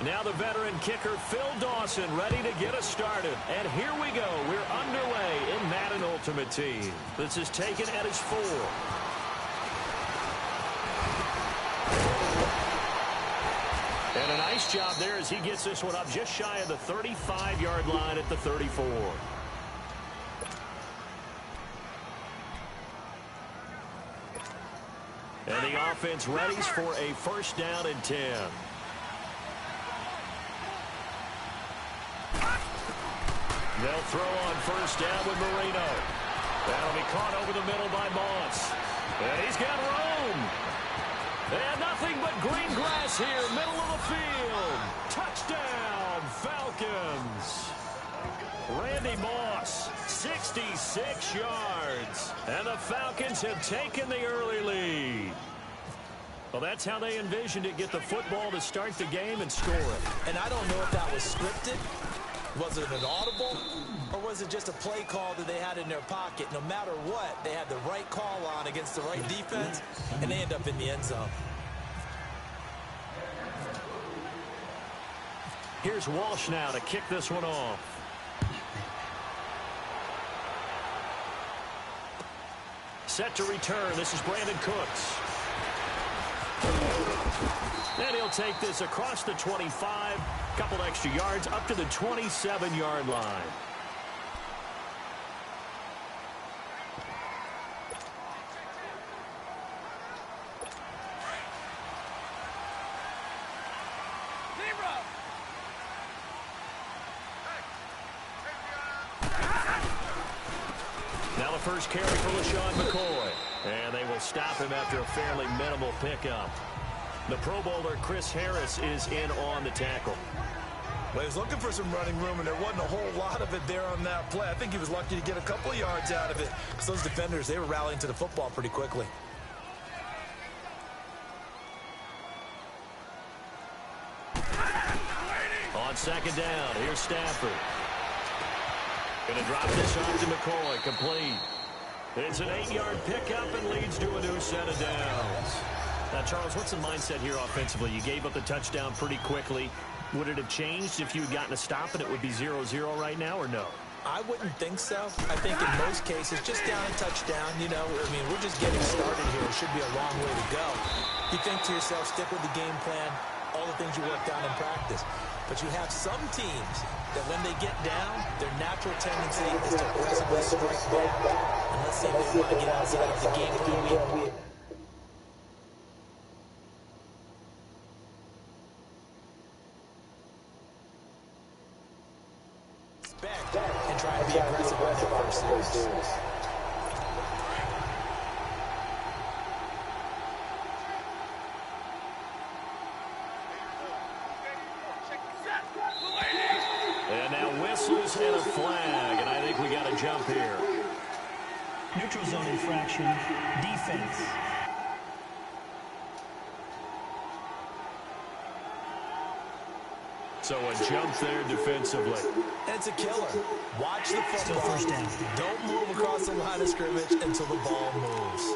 Now the veteran kicker, Phil Dawson, ready to get us started. And here we go. We're underway in Madden Ultimate Team. This is taken at his 4. And a nice job there as he gets this one up just shy of the 35-yard line at the 34. And the offense readies for a first down and 10. They'll throw on first down with Marino. That'll be caught over the middle by Moss. And he's got room. And nothing but green grass here, middle of the field. Touchdown, Falcons. Randy Moss, 66 yards. And the Falcons have taken the early lead. Well, that's how they envisioned it, get the football to start the game and score it. And I don't know if that was scripted. Was it an audible, or was it just a play call that they had in their pocket? No matter what, they had the right call on against the right defense, and they end up in the end zone. Here's Walsh now to kick this one off. Set to return. This is Brandon Cooks. And he'll take this across the 25, couple extra yards up to the 27-yard line. Now the first carry for LaShawn McCoy. And they will stop him after a fairly minimal pickup. The Pro Bowler, Chris Harris, is in on the tackle. Well, he was looking for some running room, and there wasn't a whole lot of it there on that play. I think he was lucky to get a couple of yards out of it. So those defenders, they were rallying to the football pretty quickly. On second down, here's Stafford. Going to drop this off to McCoy, complete. It's an 8-yard pickup and leads to a new set of downs. Now, Charles, what's the mindset here offensively? You gave up the touchdown pretty quickly. Would it have changed if you had gotten a stop and it would be 0-0 right now, or no? I wouldn't think so. I think in most cases, just down a touchdown, you know, I mean, we're just getting started here. It should be a long way to go. You think to yourself, stick with the game plan, all the things you worked on in practice. But you have some teams that when they get down, their natural tendency is to aggressively strike back. And let's say they want to get outside of the game plan. And try to be aggressive on their first series. And now whistles and a flag, and I think we got a jump here. Neutral zone infraction, defense. So a jump there defensively. And it's a killer. Watch the football. Still first down. Don't move across the line of scrimmage until the ball moves.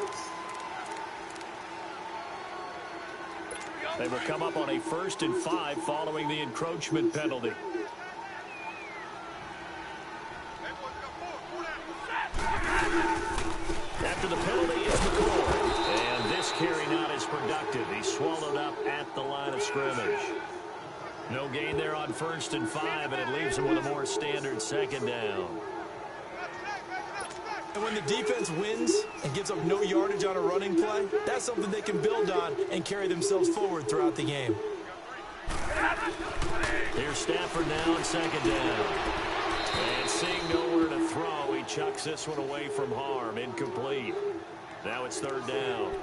They will come up on a 1st and 5 following the encroachment penalty. After the penalty, it's McCoy. And this carry not as productive. He's swallowed up at the line of scrimmage. No gain there on 1st and 5, and it leaves them with a more standard second down. And when the defense wins and gives up no yardage on a running play, that's something they can build on and carry themselves forward throughout the game. Here's Stafford now on second down. And seeing nowhere to throw, he chucks this one away from harm. Incomplete. Now it's 3rd down.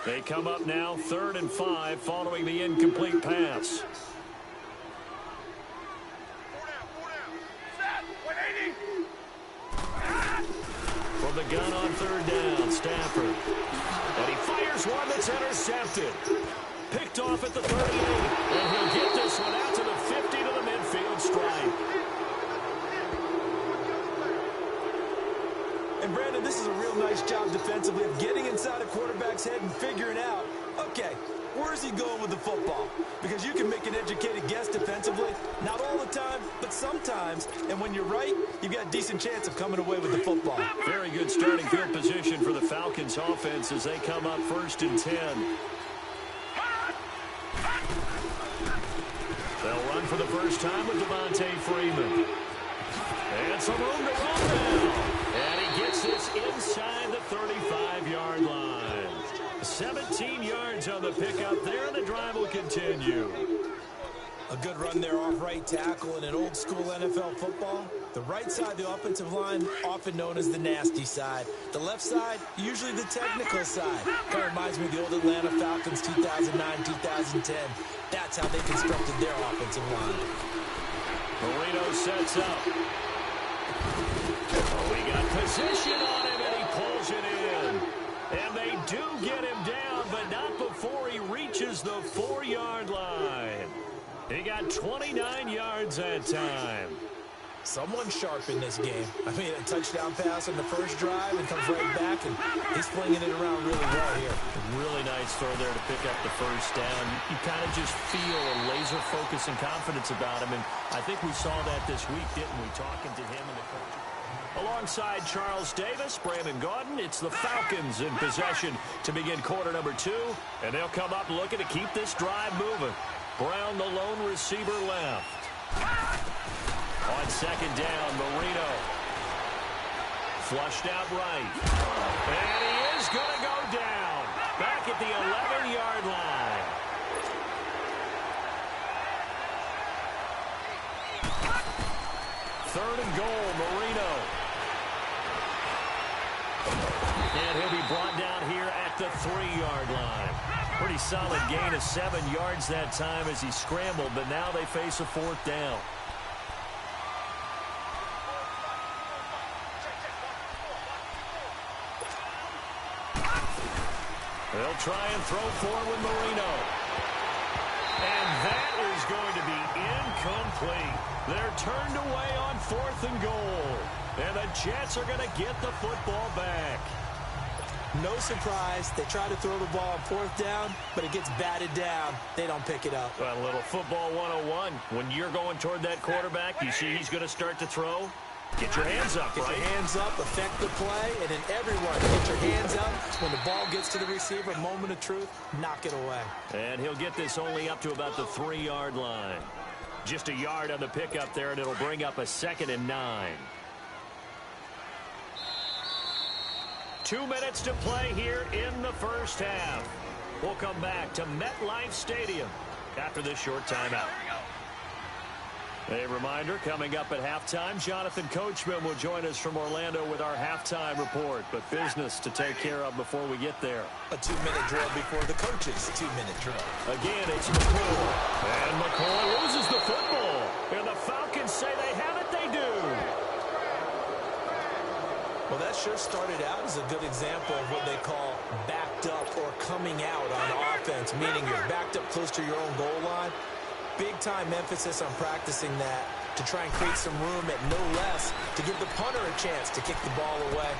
They come up now 3rd and 5 following the incomplete pass. From the gun on 3rd down, Stafford. And he fires one that's intercepted. Picked off at the 38. And he'll get this one out to the 50 to the midfield stripe. And And, Brandon, this is a real nice job defensively of getting inside a quarterback's head and figuring out, okay, where's he going with the football? Because you can make an educated guess defensively, not all the time, but sometimes. And when you're right, you've got a decent chance of coming away with the football. Very good starting field position for the Falcons offense as they come up 1st and 10. They'll run for the first time with Devontae Freeman. And some room to run now. And he gets this inside the 35-yard line. 17 yards on the pickup there, and the drive will continue. A good run there off right tackle in an old-school NFL football. The right side of the offensive line, often known as the nasty side. The left side, usually the technical side. Kind of reminds me of the old Atlanta Falcons 2009-2010. That's how they constructed their offensive line. Marino sets up. Oh, we got position on him, and he pulls it in. And they do get him down, but not before he reaches the 4-yard line. He got 29 yards that time. Someone sharp in this game. I mean, a touchdown pass on the first drive and comes right back, and he's flinging it around really well here. Really nice throw there to pick up the first down. You kind of just feel a laser focus and confidence about him, and I think we saw that this week, didn't we, talking to him and the coach. Alongside Charles Davis, Brandon Gaudin, it's the Falcons in possession to begin quarter number 2, and they'll come up looking to keep this drive moving. Brown, the lone receiver, left. On second down, Marino. Flushed out right. And he is going to go down. Back at the 11-yard line. Third and goal, Marino. And he'll be brought down here at the 3-yard line. Pretty solid gain of 7 yards that time as he scrambled, but now they face a 4th down. They'll try and throw forward with Marino. And that is going to be incomplete. They're turned away on 4th and goal. And the Jets are going to get the football back. No surprise. They try to throw the ball on 4th down, but it gets batted down. They don't pick it up. Well, a little football 101. When you're going toward that quarterback, you see he's going to start to throw. Get your hands up, right? Get your hands up, affect the play, and then everyone get your hands up. When the ball gets to the receiver, moment of truth, knock it away. And he'll get this only up to about the 3-yard line. Just a yard on the pickup there, and it'll bring up a 2nd and 9. 2 minutes to play here in the first half. We'll come back to MetLife Stadium after this short timeout. A reminder, coming up at halftime, Jonathan Coachman will join us from Orlando with our halftime report. But business to take care of before we get there. A 2-minute drill before the coach's 2-minute drill. Again, it's McCoy. And McCoy loses the football. And the Falcons say they have it, they do. Well, that sure started out as a good example of what they call backed up or coming out on offense, meaning you're backed up close to your own goal line. Big-time emphasis on practicing that to try and create some room at no less to give the punter a chance to kick the ball away.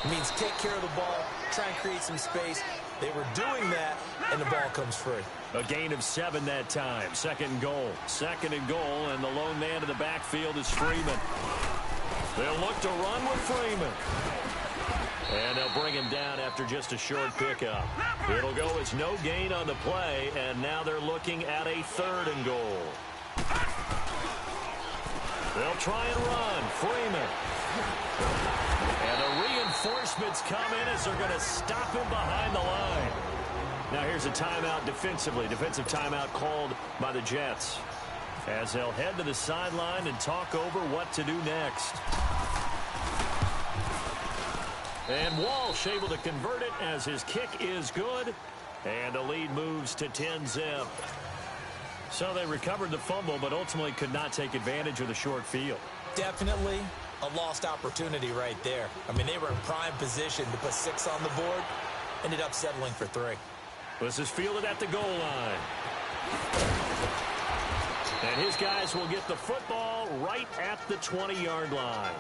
It means take care of the ball, try and create some space. They were doing that, and the ball comes free. A gain of 7 that time. 2nd and goal. 2nd and goal, and the lone man in the backfield is Freeman. They'll look to run with Freeman. And they'll bring him down after just a short pickup. It'll go as no gain on the play, and now they're looking at a 3rd and goal. They'll try and run. Freeman. And the reinforcements come in as they're going to stop him behind the line. Now here's a timeout defensively. Defensive timeout called by the Jets, as they'll head to the sideline and talk over what to do next. And Walsh able to convert it as his kick is good. And the lead moves to 10-zip. So they recovered the fumble, but ultimately could not take advantage of the short field. Definitely a lost opportunity right there. I mean, they were in prime position to put 6 on the board. Ended up settling for 3. This is fielded at the goal line. And his guys will get the football right at the 20-yard line.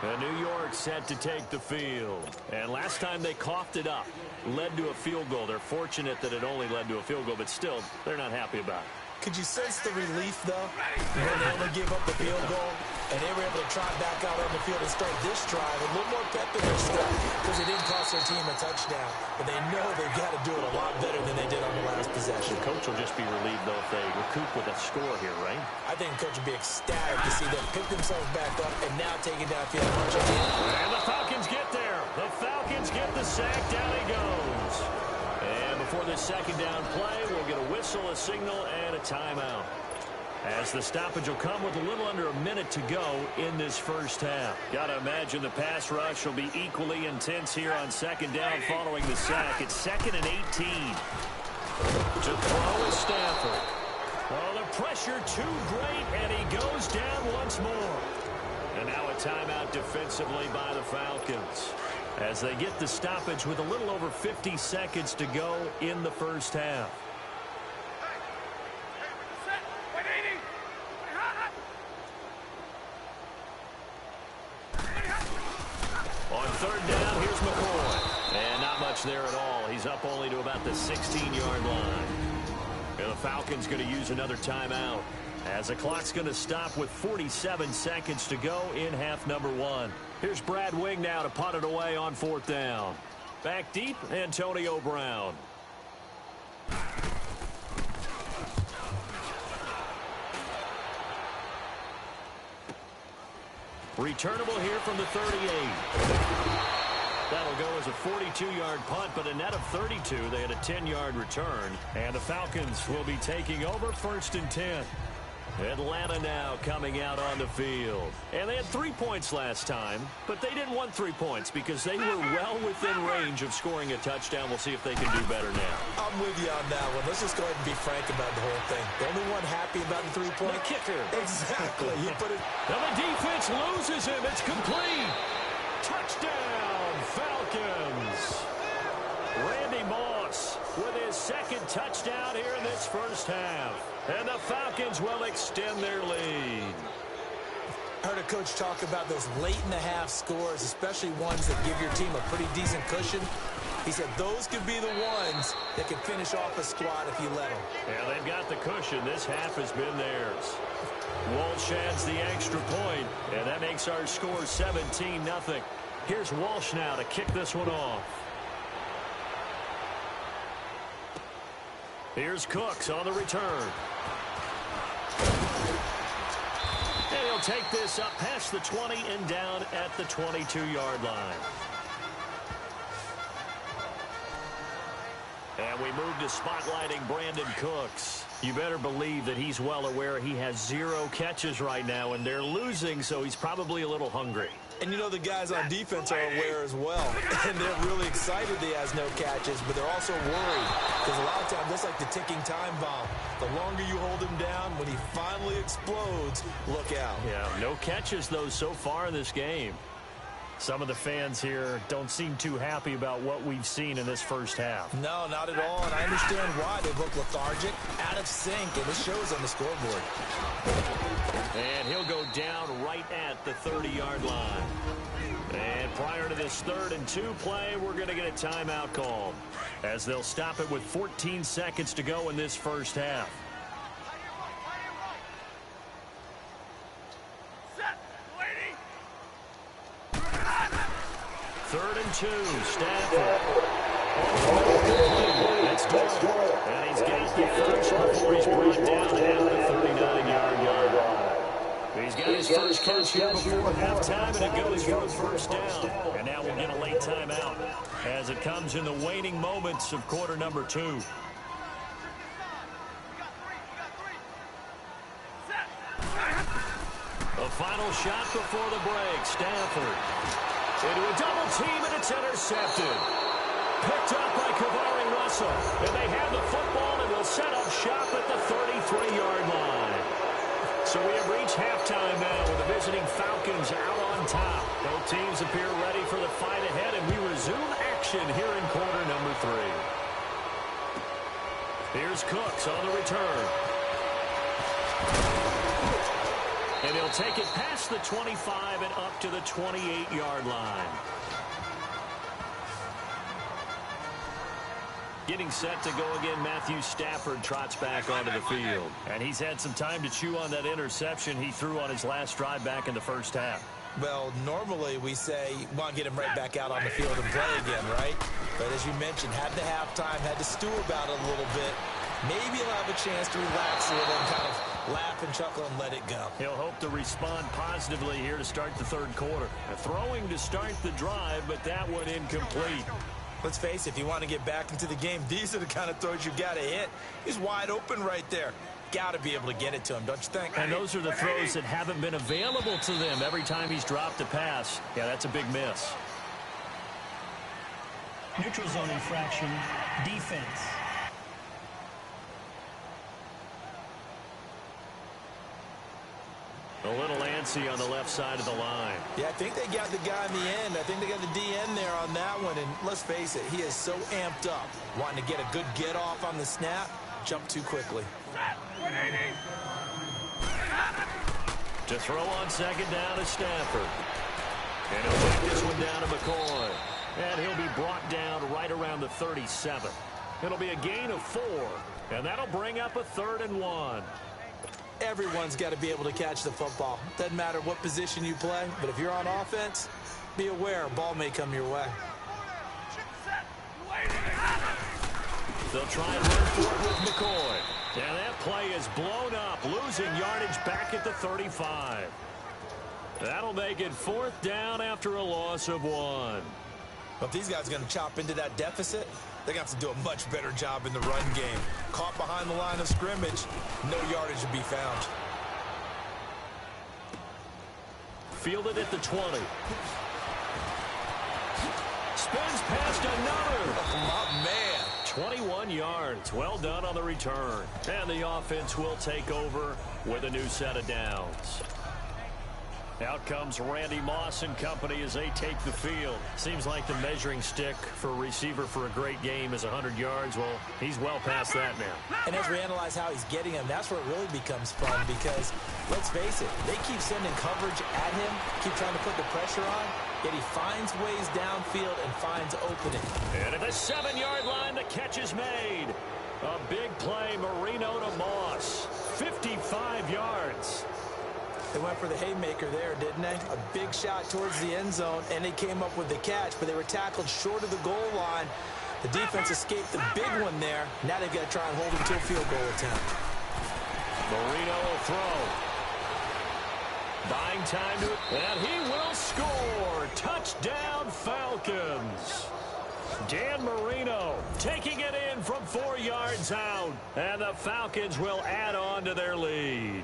And New York set to take the field. And last time they coughed it up, led to a field goal. They're fortunate that it only led to a field goal, but still, they're not happy about it. Could you sense the relief, though, when they only gave up the field goal, and they were able to trot back out on the field and start this drive a little more pep in their step because it didn't cost their team a touchdown, but they know they've got to do it a lot better than they did on the last possession. The coach will just be relieved, though, if they recoup with a score here, right? I think the coach will be ecstatic to see them pick themselves back up and now take it downfield and punch it in. And the Falcons get there. The Falcons get the sack. Down he goes. And before the second down play, we'll get a whistle, a signal, and a timeout. As the stoppage will come with a little under a minute to go in this first half. Got to imagine the pass rush will be equally intense here on second down following the sack. It's 2nd and 18. To throw is Stafford. Oh, the pressure too great, and he goes down once more. And now a timeout defensively by the Falcons as they get the stoppage with a little over 50 seconds to go in the first half. On third down, here's McCoy. And not much there at all. He's up only to about the 16-yard line. And the Falcons going to use another timeout as the clock's going to stop with 47 seconds to go in half number 1. Here's Brad Wing now to punt it away on fourth down. Back deep, Antonio Brown. Returnable here from the 38. That'll go as a 42-yard punt, but a net of 32. They had a 10-yard return. And the Falcons will be taking over 1st and 10. Atlanta now coming out on the field. And they had 3 points last time, but they didn't want 3 points because they were well within range of scoring a touchdown. We'll see if they can do better now. I'm with you on that one. Let's just go ahead and be frank about the whole thing. The only one happy about the 3-point. The kicker. Exactly. You put it. Now the defense loses him. It's complete. Touchdown, Falcons. Randy Moss with his 2nd touchdown here in this first half. And the Falcons will extend their lead. I heard a coach talk about those late-in-the-half scores, especially ones that give your team a pretty decent cushion. He said those could be the ones that can finish off a squad if you let them. Yeah, they've got the cushion. This half has been theirs. Walsh adds the extra point, and that makes our score 17-0. Here's Walsh now to kick this one off. Here's Cooks on the return. And he'll take this up past the 20 and down at the 22-yard line. And we move to spotlighting Brandon Cooks. You better believe that he's well aware he has 0 catches right now, and they're losing, so he's probably a little hungry. And you know the guys on defense are aware as well. And they're really excited he has no catches, but they're also worried. Because a lot of times, that's like the ticking time bomb. The longer you hold him down, when he finally explodes, look out. Yeah, no catches, though, so far in this game. Some of the fans here don't seem too happy about what we've seen in this first half. No, not at all, and I understand why. They look lethargic, out of sync, and it shows on the scoreboard. And he'll go down right at the 30-yard line. And prior to this 3rd and 2 play, we're going to get a timeout called, as they'll stop it with 14 seconds to go in this first half. Third and 2, Stafford. That's good. And he's got the first before he's brought down at the 39-yard line. He's got his first catch here before halftime, and it goes for a first down. And now we'll get a late timeout as it comes in the waning moments of quarter number 2. A final shot before the break. Stafford into a double team, and it's intercepted. Picked up by Kavari Russell. And they have the football and will set up shop at the 33-yard line. So we have reached halftime now with the visiting Falcons out on top. Both teams appear ready for the fight ahead, and we resume action here in quarter number 3. Here's Cooks on the return. And he'll take it past the 25 and up to the 28-yard line. Getting set to go again, Matthew Stafford trots back onto the field. And he's had some time to chew on that interception he threw on his last drive back in the first half. Well, normally we say, want to get him right back out on the field and play again, right? But as you mentioned, had the halftime, had to stew about it a little bit. Maybe he'll have a chance to relax a little and kind of laugh and chuckle and let it go. He'll hope to respond positively here to start the third quarter. Throwing to start the drive, but that one incomplete. Let's face it, if you want to get back into the game, these are the kind of throws you got to hit. He's wide open right there. Got to be able to get it to him, don't you think? And those are the throws that haven't been available to them every time he's dropped a pass. Yeah, that's a big miss. Neutral zone infraction, defense. A little antsy on the left side of the line. Yeah, I think they got the guy in the end. I think they got the DN there on that one. And let's face it, he is so amped up, wanting to get a good get off on the snap, jump too quickly. To throw on second down to Stafford. And he'll take this one down to McCoy. And he'll be brought down right around the 37. It'll be a gain of 4. And that'll bring up a 3rd and 1. Everyone's got to be able to catch the football. Doesn't matter what position you play, but if you're on offense, be aware a ball may come your way. They'll try and run for it with McCoy. And that play is blown up, losing yardage back at the 35. That'll make it 4th down after a loss of 1. But if these guys are going to chop into that deficit, they're going to have to do a much better job in the run game. Caught behind the line of scrimmage, no yardage to be found. Fielded at the 20. Spins past another. Oh, man. 21 yards. Well done on the return. And the offense will take over with a new set of downs. Out comes Randy Moss and company as they take the field. Seems like the measuring stick for a receiver for a great game is 100 yards. Well, he's well past that now. And as we analyze how he's getting them, that's where it really becomes fun because, let's face it, they keep sending coverage at him, keep trying to put the pressure on, yet he finds ways downfield and finds opening. And at the 7-yard line, the catch is made. A big play, Marino to Moss. 55 yards. They went for the haymaker there, didn't they? A big shot towards the end zone, and they came up with the catch, but they were tackled short of the goal line. The defense escaped the big one there. Now they've got to try and hold him to a field goal attempt. Marino will throw. Buying time to it, and he will score. Touchdown, Falcons. Dan Marino taking it in from 4 yards out, and the Falcons will add on to their lead.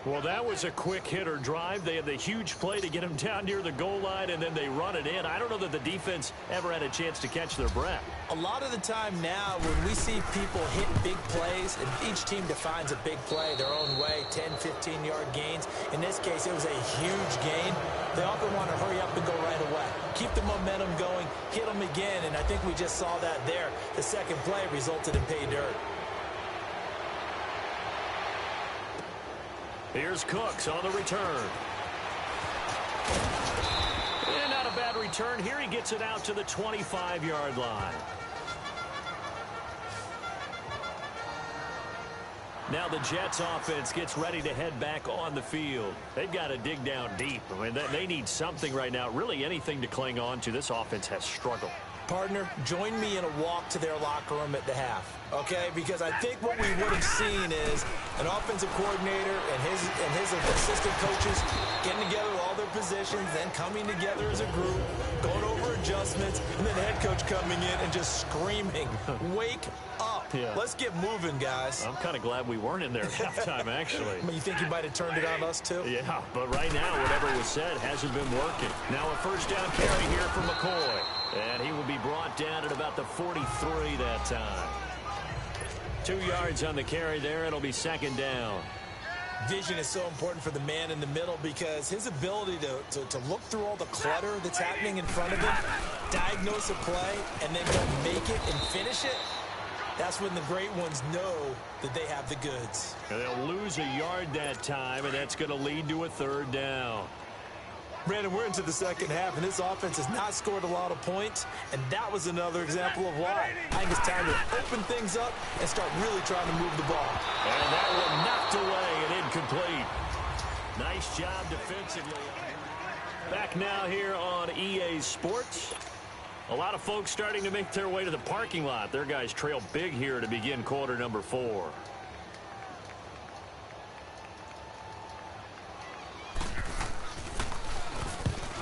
Well, that was a quick hitter drive. They had the huge play to get him down near the goal line, and then they run it in. I don't know that the defense ever had a chance to catch their breath. A lot of the time now when we see people hit big plays, and each team defines a big play their own way, 10, 15-yard gains. In this case, it was a huge gain. They often want to hurry up and go right away. Keep the momentum going, hit them again, and I think we just saw that there. The second play resulted in pay dirt. Here's Cooks on the return. And not a bad return. Here he gets it out to the 25-yard line. Now the Jets offense gets ready to head back on the field. They've got to dig down deep. I mean, they need something right now, really anything to cling on to. This offense has struggled. Partner, join me in a walk to their locker room at the half, okay? Because I think what we would have seen is an offensive coordinator and his assistant coaches getting together with all their positions, then coming together as a group, going over adjustments, and then the head coach coming in and just screaming, wake up. Yeah. Let's get moving, guys. I'm kind of glad we weren't in there at halftime, actually. I mean, you think he might have turned it on us, too? Yeah, but right now, whatever was said hasn't been working. Now a first down carry here for McCoy. And he will be brought down at about the 43 that time. 2 yards on the carry there. It'll be second down. Vision is so important for the man in the middle because his ability to look through all the clutter that's happening in front of him, diagnose a play, and then go make it and finish it, That's when the great ones know that they have the goods. And they'll lose a yard that time, and that's going to lead to a third down. Brandon, we're into the second half, and this offense has not scored a lot of points, and that was another example of why. I think it's time to open things up and start really trying to move the ball. And that one knocked away and incomplete. Nice job defensively. Back now here on EA Sports. A lot of folks starting to make their way to the parking lot. Their guys trail big here to begin quarter number 4.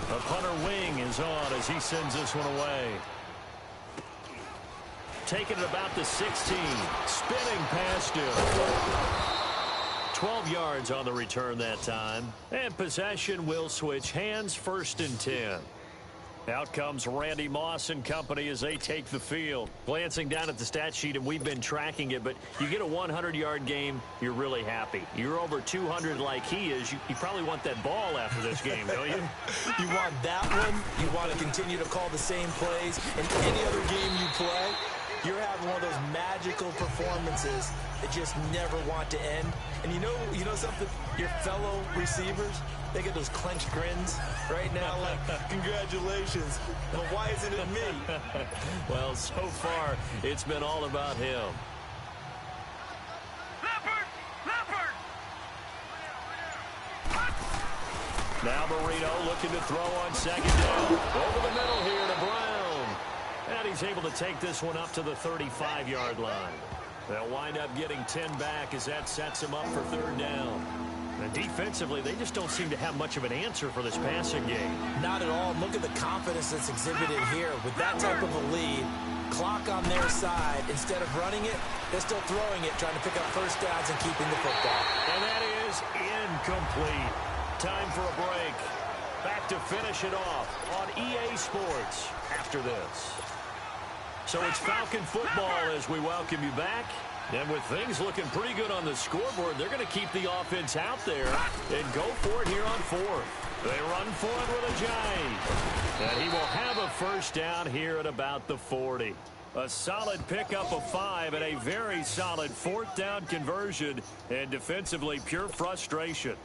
The punter wing is on as he sends this one away. Taking it about the 16. Spinning past him. 12 yards on the return that time. And possession will switch hands, 1st and 10. Out comes Randy Moss and company as they take the field. Glancing down at the stat sheet, and we've been tracking it, but you get a 100-yard game, you're really happy. You're over 200 like he is. You probably want that ball after this game, don't you? You want that one. You want to continue to call the same plays in any other game you play. You're having one of those magical performances that just never want to end. And you know something? Your fellow receivers, they get those clenched grins right now like, congratulations. But why isn't it me? Well, so far, it's been all about him. Now Marino looking to throw on 2nd down. Over the middle here to Brown. And he's able to take this one up to the 35-yard line. They'll wind up getting 10 back as that sets him up for 3rd down. And defensively, they just don't seem to have much of an answer for this passing game. Not at all. Look at the confidence that's exhibited here. With that type of a lead, clock on their side, instead of running it, they're still throwing it, trying to pick up 1st downs and keeping the football. And that is incomplete. Time for a break. Back to finish it off on EA Sports after this. So it's Falcon football as we welcome you back. And with things looking pretty good on the scoreboard, they're going to keep the offense out there and go for it here on 4th. They run for it with a jive. And he will have a 1st down here at about the 40. A solid pickup of 5 and a very solid 4th down conversion. And defensively, pure frustration.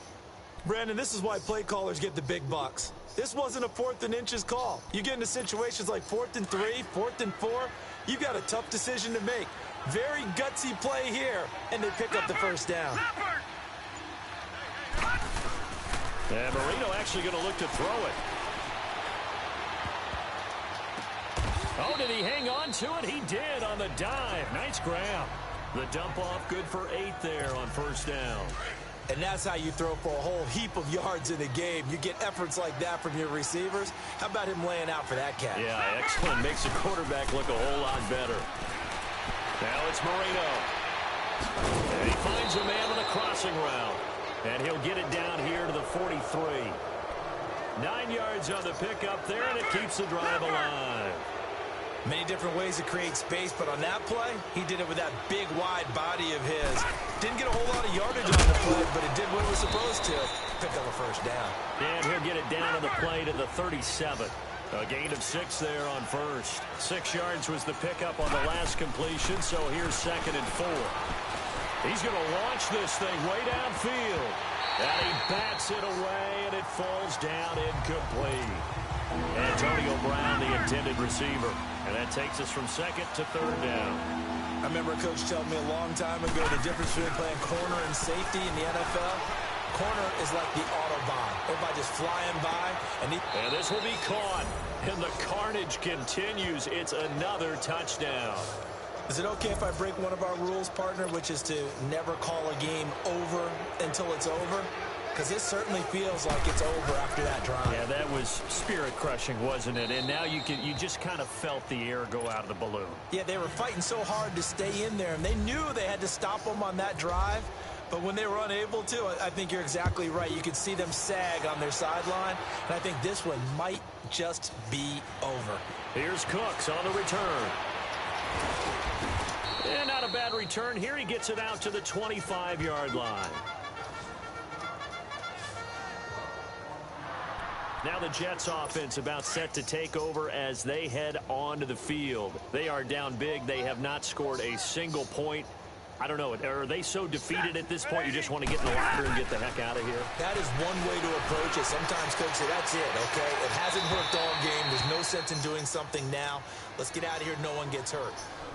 Brandon, this is why play callers get the big bucks. This wasn't a 4th and inches call. You get into situations like 4th and 3, 4th and 4, you've got a tough decision to make. Very gutsy play here, and they pick up the 1st down. And Marino actually going to look to throw it. Oh, did he hang on to it? He did on the dive. Nice grab. The dump off good for 8 there on 1st down. And that's how you throw for a whole heap of yards in a game. You get efforts like that from your receivers. How about him laying out for that catch? Yeah, excellent. Makes the quarterback look a whole lot better. Now it's Marino. And he finds a man with a crossing route. And he'll get it down here to the 43. 9 yards on the pickup there, and it keeps the drive alive. Many different ways to create space, but on that play, he did it with that big, wide body of his. Didn't get a whole lot of yardage on the play, but it did what it was supposed to. Pick up a 1st down. And he'll get it down on the play to the 37. A gain of 6 there on 1st. 6 yards was the pickup on the last completion, so here's 2nd and 4. He's going to launch this thing way downfield. And he bats it away, and it falls down incomplete. Antonio Brown, the intended receiver. And that takes us from 2nd to 3rd down. I remember a coach telling me a long time ago the difference between playing corner and safety in the NFL. Corner is like the Autobahn. Everybody just flying by. And this will be caught. And the carnage continues. It's another touchdown. Is it okay if I break one of our rules, partner, which is to never call a game over until it's over? Because it certainly feels like it's over after that drive. Yeah, that was spirit-crushing, wasn't it? And now you just kind of felt the air go out of the balloon. Yeah, they were fighting so hard to stay in there, and they knew they had to stop them on that drive. But when they were unable to, I think you're exactly right. You could see them sag on their sideline, and I think this one might just be over. Here's Cooks on the return. And not a bad return here. He gets it out to the 25-yard line. Now the Jets offense about set to take over as they head onto the field. They are down big. They have not scored a single point. I don't know. Are they so defeated at this point you just want to get in the locker and get the heck out of here? That is one way to approach it. Sometimes coaches say, that's it, okay? It hasn't worked all game. There's no sense in doing something now. Let's get out of here. No one gets hurt.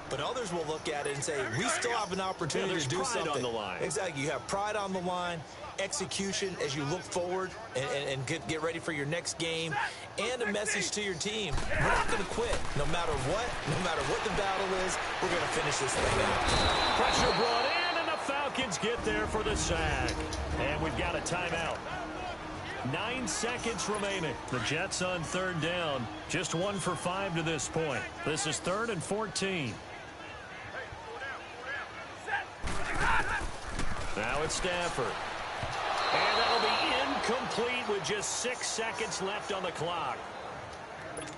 But others will look at it and say, we still have an opportunity to do something. On the line. Exactly. You have pride on the line, execution as you look forward and get ready for your next game, and a message to your team. We're not going to quit. No matter what the battle is, we're going to finish this thing out. Pressure brought in, and the Falcons get there for the sack. And we've got a timeout. 9 seconds remaining. The Jets on third down. Just 1 for 5 to this point. This is 3rd and 14. Now it's Stafford. And that'll be incomplete with just 6 seconds left on the clock.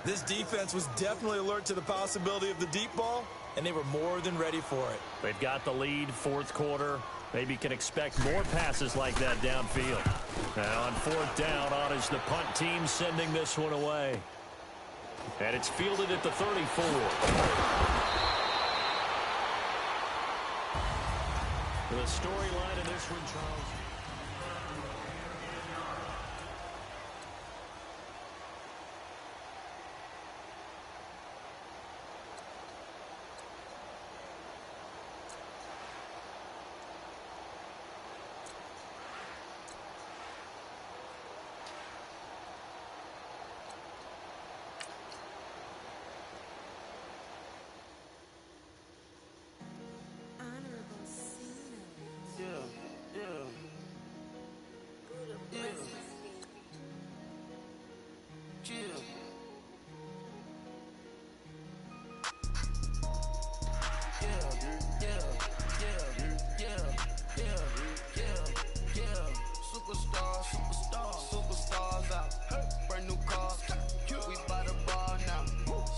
This defense was definitely alert to the possibility of the deep ball, and they were more than ready for it. They've got the lead, 4th quarter. Maybe can expect more passes like that downfield. Now on 4th down, on is the punt team sending this one away. And it's fielded at the 34. The storyline of this one, Charles. Superstars out. Brand new cars. We buy the bar now.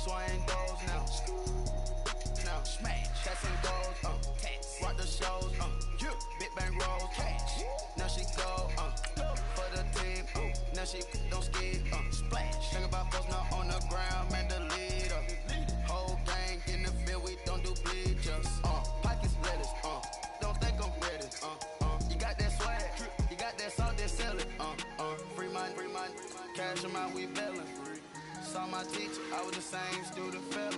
Swing goals now. Now smash. Cats and goals. Rock the shows. Big bang rolls. Cash. Now she go. For the team. Now she don't ski. Splash. Think about folks now on the ground. Man, the leader. Whole gang in the field. We don't do bleachers. Pockets lettuce. Don't think I'm ready. You got that swag. You got that salt that sell it. Free mind. Cash amount we bailing. Saw my teacher. I was the same student fella.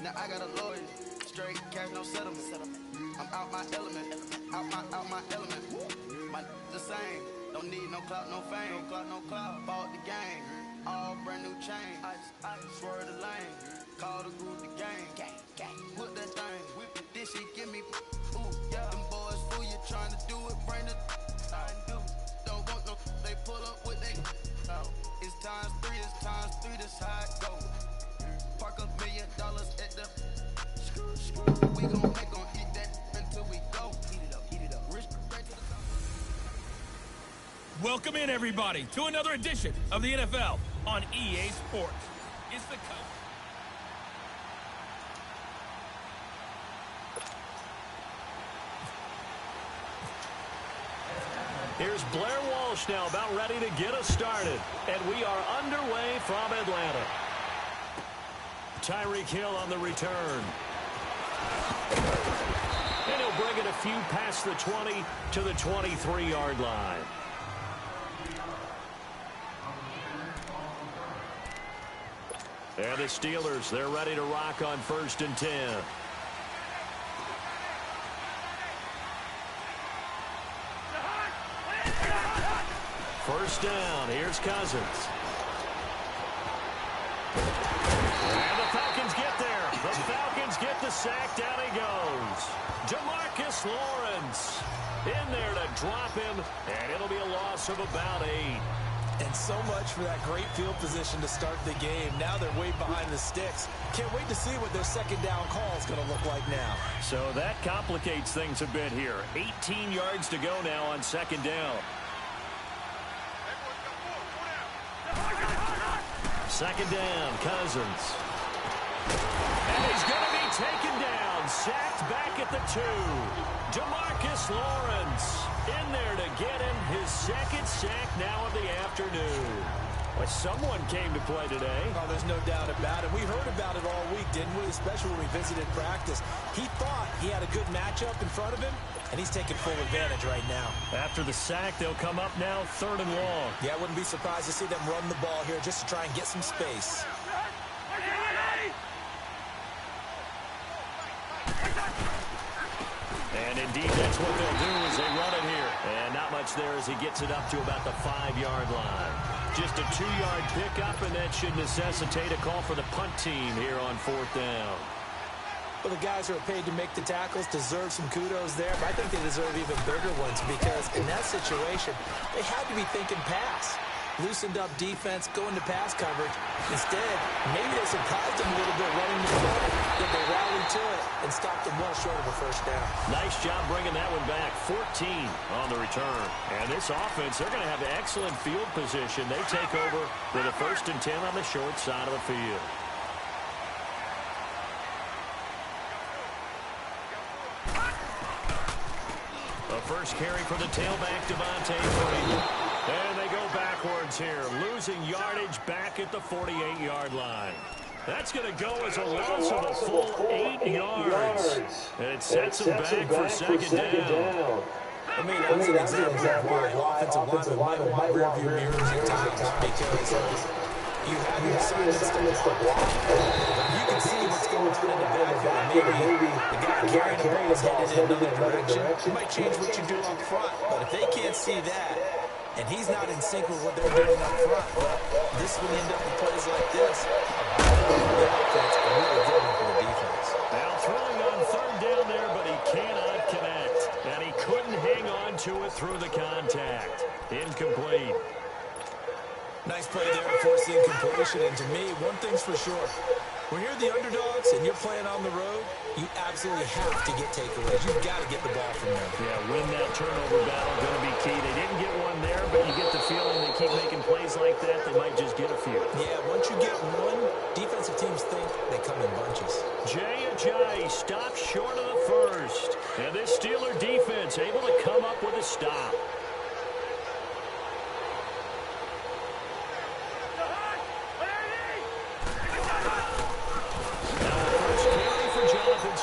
Now I got a lawyer. Straight cash, no settlement. I'm out my element. Out my element. My the same. Don't need no clout, no fame. No clout. Bought the game. All brand new chain. I swerve the lane. Call the group the gang. Whip that thing. Then she give me. Ooh, yeah. Them boys fool you trying to do it. Bring the. I do. Don't want no. They pull up with they. It's times 3. This how it go. Park $1 million at the. We gon' eat that until we go. Eat it up. Rich right to the top. Welcome in, everybody, to another edition of the NFL on EA Sports. It's the coach. Here's Blair Walsh now about ready to get us started. And we are underway from Atlanta. Tyreek Hill on the return. And he'll bring it a few past the 20 to the 23-yard line. And the Steelers, they're ready to rock on 1st and 10. First down, here's Cousins. And the Falcons get there. The Falcons get the sack, down he goes. Demarcus Lawrence in there to drop him, and it'll be a loss of about 8. And so much for that great field position to start the game. Now they're way behind the sticks. Can't wait to see what their second down call is going to look like now. So that complicates things a bit here. 18 yards to go now on 2nd down. 2nd down, Cousins. And he's going to be taken down, sacked back at the 2. Demarcus Lawrence in there to get him his 2nd sack now of the afternoon. Well, someone came to play today. Oh, there's no doubt about it. We heard about it all week, didn't we? Especially when we visited practice. He thought he had a good matchup in front of him, and he's taking full advantage right now. After the sack, they'll come up now 3rd and long. Yeah, I wouldn't be surprised to see them run the ball here just to try and get some space. And indeed, that's what they'll do as they run it here. And not much there as he gets it up to about the 5-yard line. Just a 2-yard pickup, and that should necessitate a call for the punt team here on 4th down. Well, the guys who are paid to make the tackles deserve some kudos there, but I think they deserve even bigger ones because in that situation, they had to be thinking pass. Loosened up defense, going to pass coverage. Instead, maybe they surprised them a little bit running the ball, but they rallied to it and stopped them well short of a 1st down. Nice job bringing that one back. 14 on the return. And this offense, they're going to have excellent field position. They take over with a 1st and 10 on the short side of the field. A first carry for the tailback, Devontae Freeman. And they go backwards here, losing yardage back at the 48-yard line. That's going to go as a loss of a full 8 yards. And it sets them back for 2nd down. I mean, that's an example of where the offensive lineman might want rearview mirrors at times because you have your assignments to block. You can see what's going on in the backfield. Maybe the guy carrying the ball is headed in another direction. You might change what you do up front, but if they can't see that, and he's not in sync with what they're doing up front, well, this will end up in plays like this. The offense can really get one for the defense. Now throwing on 3rd down there, but he cannot connect. And he couldn't hang on to it through the contact. Incomplete. Nice play there to force the incompletion. And to me, one thing's for sure. When you're the underdogs and you're playing on the road, you absolutely have to get takeaways. You've got to get the ball from them. Yeah, win that turnover battle, going to be key. They didn't get one there, but you get the feeling they keep making plays like that, they might just get a few. Yeah, once you get one, defensive teams think they come in bunches. Jay Ajayi stops short of the 1st. And this Steeler defense able to come up with a stop.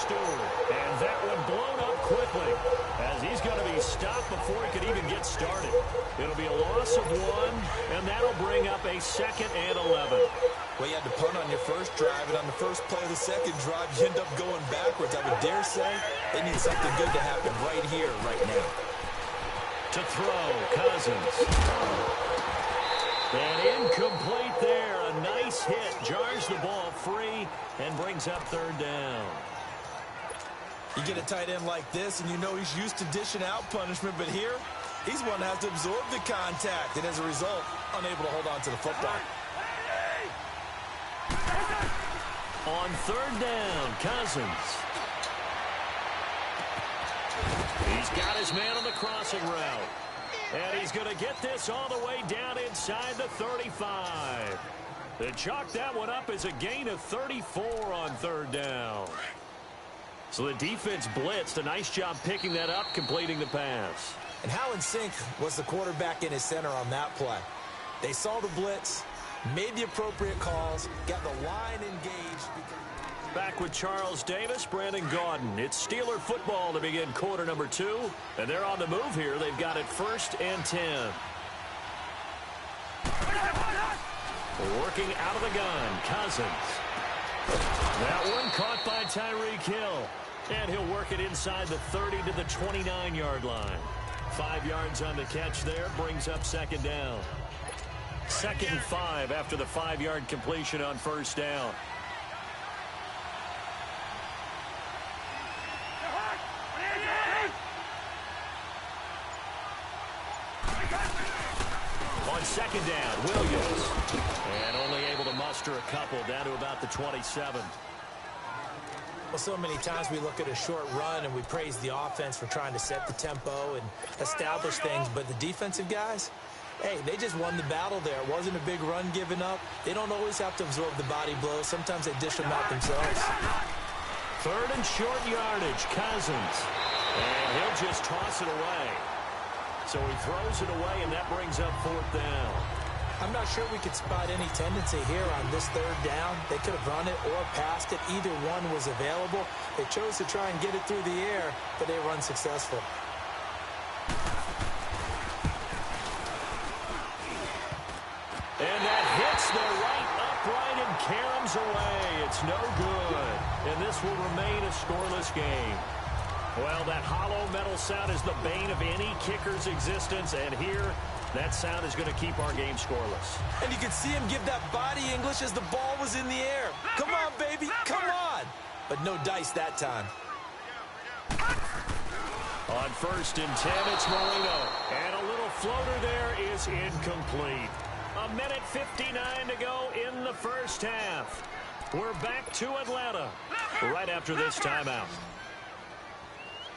And that one blown up quickly as he's going to be stopped before he could even get started. It'll be a loss of 1, and that'll bring up a 2nd and 11. Well, you had to punt on your first drive, and on the first play of the second drive, you end up going backwards. I would dare say they need something good to happen right here, right now. To throw, Cousins. And incomplete there. A nice hit. Jars the ball free and brings up 3rd down. You get a tight end like this, and you know he's used to dishing out punishment, but here, he's one that has to absorb the contact, and as a result, unable to hold on to the football. On 3rd down, Cousins. He's got his man on the crossing route. And he's going to get this all the way down inside the 35. They chalk that one up as a gain of 34 on 3rd down. So the defense blitzed. A nice job picking that up, completing the pass. And how in sync was the quarterback in his center on that play? They saw the blitz, made the appropriate calls, got the line engaged. Back with Charles Davis, Brandon Gaudin. It's Steeler football to begin quarter number 2. And they're on the move here. They've got it 1st and 10. Working out of the gun, Cousins. That one caught by Tyreek Hill. And he'll work it inside the 30 to the 29-yard line. 5 yards on the catch there, brings up 2nd down. 2nd and 5 after the 5-yard completion on 1st down. On 2nd down, Williams. And only able to muster a couple down to about the 27. Well, so many times we look at a short run and we praise the offense for trying to set the tempo and establish things, but the defensive guys, hey, they just won the battle there. It wasn't a big run given up. They don't always have to absorb the body blows. Sometimes they dish them out themselves. 3rd and short yardage, Cousins. And he'll just toss it away. So he throws it away, and that brings up 4th down. I'm not sure we could spot any tendency here on this third down. They could have run it or passed it. Either one was available. They chose to try and get it through the air, but they were unsuccessful. And that hits the right upright and caroms away. It's no good. And this will remain a scoreless game. Well, that hollow metal sound is the bane of any kicker's existence. And here, that sound is going to keep our game scoreless. And you could see him give that body English as the ball was in the air. Come on, baby, come on. But no dice that time. On 1st and 10, it's Marino. And a little floater there is incomplete. A minute 59 to go in the first half. We're back to Atlanta right after this timeout.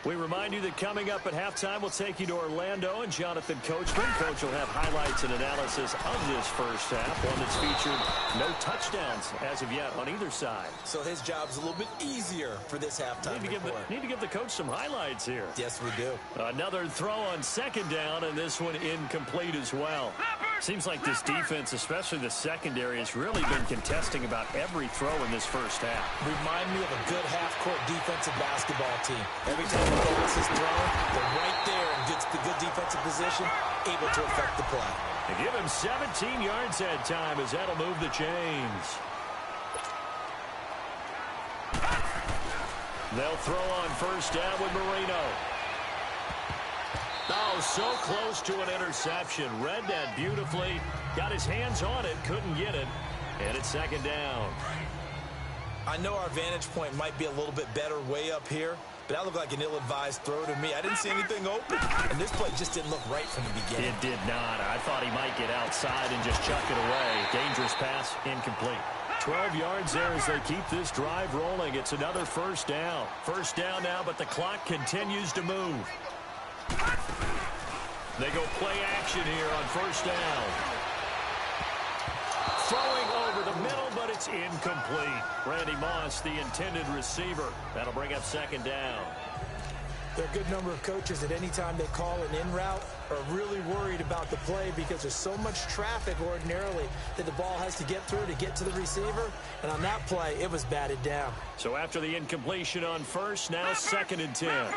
We remind you that coming up at halftime, we'll take you to Orlando and Jonathan Coachman. Coach will have highlights and analysis of this first half, one that's featured no touchdowns as of yet on either side. So his job's a little bit easier for this halftime report. Need to give the coach some highlights here. Yes, we do. Another throw on 2nd down, and this one incomplete as well. Seems like this defense, especially the secondary, has really been contesting about every throw in this first half. Remind me of a good half-court defensive basketball team. Every time the ball is thrown, they're right there in good defensive position, able to affect the play. They give him 17 yards that time as that'll move the chains. They'll throw on 1st down with Marino. Oh, so close to an interception. Read that beautifully. Got his hands on it, couldn't get it. And it's 2nd down. I know our vantage point might be a little bit better way up here, but that looked like an ill-advised throw to me. I didn't see anything open, and this play just didn't look right from the beginning. It did not. I thought he might get outside and just chuck it away. Dangerous pass, incomplete. 12 yards there as they keep this drive rolling. It's another 1st down. 1st down now, but the clock continues to move. They go play action here on 1st down. Throwing over the middle, but it's incomplete. Randy Moss, the intended receiver. That'll bring up 2nd down. There are a good number of coaches that any time they call an in route are really worried about the play because there's so much traffic ordinarily that the ball has to get through to get to the receiver. And on that play, it was batted down. So after the incompletion on 1st, now 2nd and 10.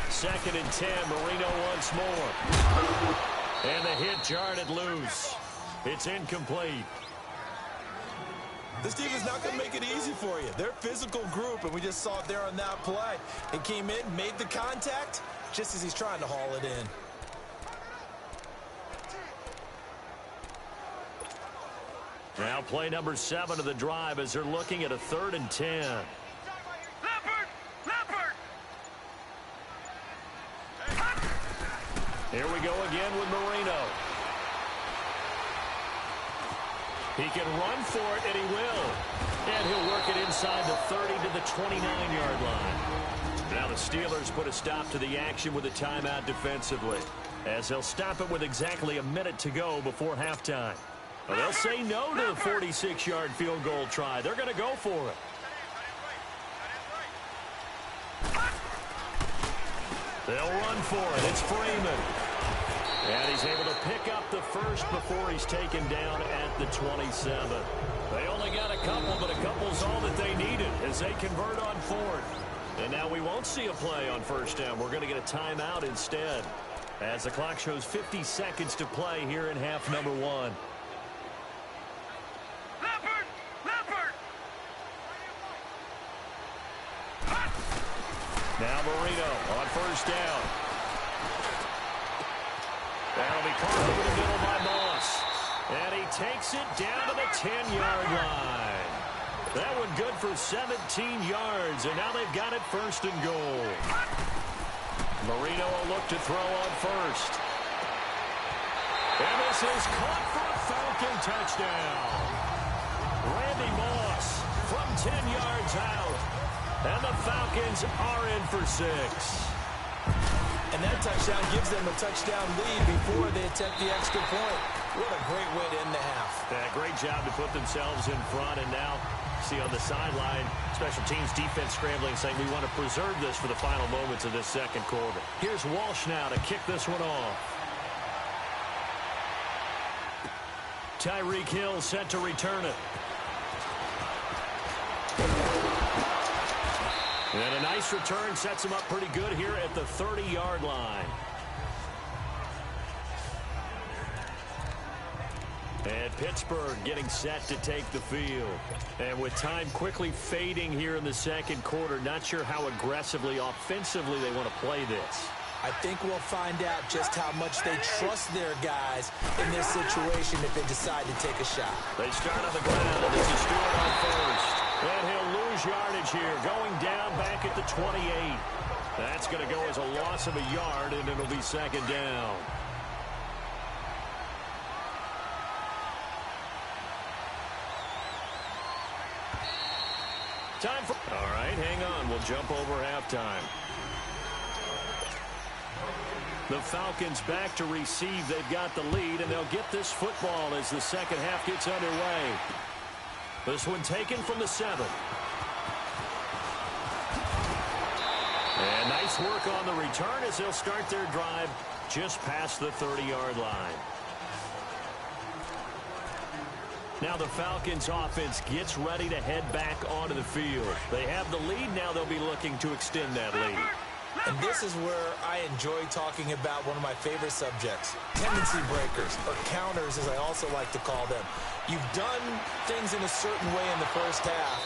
2nd and 10, Marino once more. And the hit jarred it loose. It's incomplete. This team is not going to make it easy for you. They're a physical group, and we just saw it there on that play. It came in, made the contact, just as he's trying to haul it in. Now play number 7 of the drive as they're looking at a 3rd and 10. Here we go again with Marino. He can run for it, and he will. And he'll work it inside the 30 to the 29-yard line. Now the Steelers put a stop to the action with a timeout defensively, as they'll stop it with exactly a minute to go before halftime. Well, they'll say no to the 46-yard field goal try. They're going to go for it. They'll run for it. It's Freeman. And he's able to pick up the first before he's taken down at the 27. They only got a couple, but a couple's all that they needed as they convert on 4th. And now we won't see a play on 1st down. We're going to get a timeout instead, as the clock shows 50 seconds to play here in half number 1. Now Marino on 1st down. That'll be caught over the middle by Moss. And he takes it down to the 10-yard line. That one good for 17 yards, and now they've got it 1st and goal. Marino will look to throw on 1st. And this is caught for a Falcon touchdown. Randy Moss from 10 yards out. And the Falcons are in for 6. And that touchdown gives them a touchdown lead before they attempt the extra point. What a great way to end the half. Yeah, great job to put themselves in front. And now, see on the sideline, special teams defense scrambling, saying we want to preserve this for the final moments of this 2nd quarter. Here's Walsh now to kick this one off. Tyreek Hill set to return it. And a nice return sets him up pretty good here at the 30-yard line. And Pittsburgh getting set to take the field. And with time quickly fading here in the second quarter, not sure how aggressively, offensively they want to play this. I think we'll find out just how much they trust their guys in this situation if they decide to take a shot. They start on the ground. It's a Stewart on first. And he'll lose yardage here, going down back at the 28. That's going to go as a loss of a yard, and it'll be second down. Time for... All right, hang on. We'll jump over halftime. The Falcons back to receive. They've got the lead, and they'll get this football as the second half gets underway. This one taken from the 7. And nice work on the return as they'll start their drive just past the 30-yard line. Now the Falcons offense gets ready to head back onto the field. They have the lead. Now they'll be looking to extend that lead. And this is where I enjoy talking about one of my favorite subjects, tendency breakers, or counters as I also like to call them. You've done things in a certain way in the first half,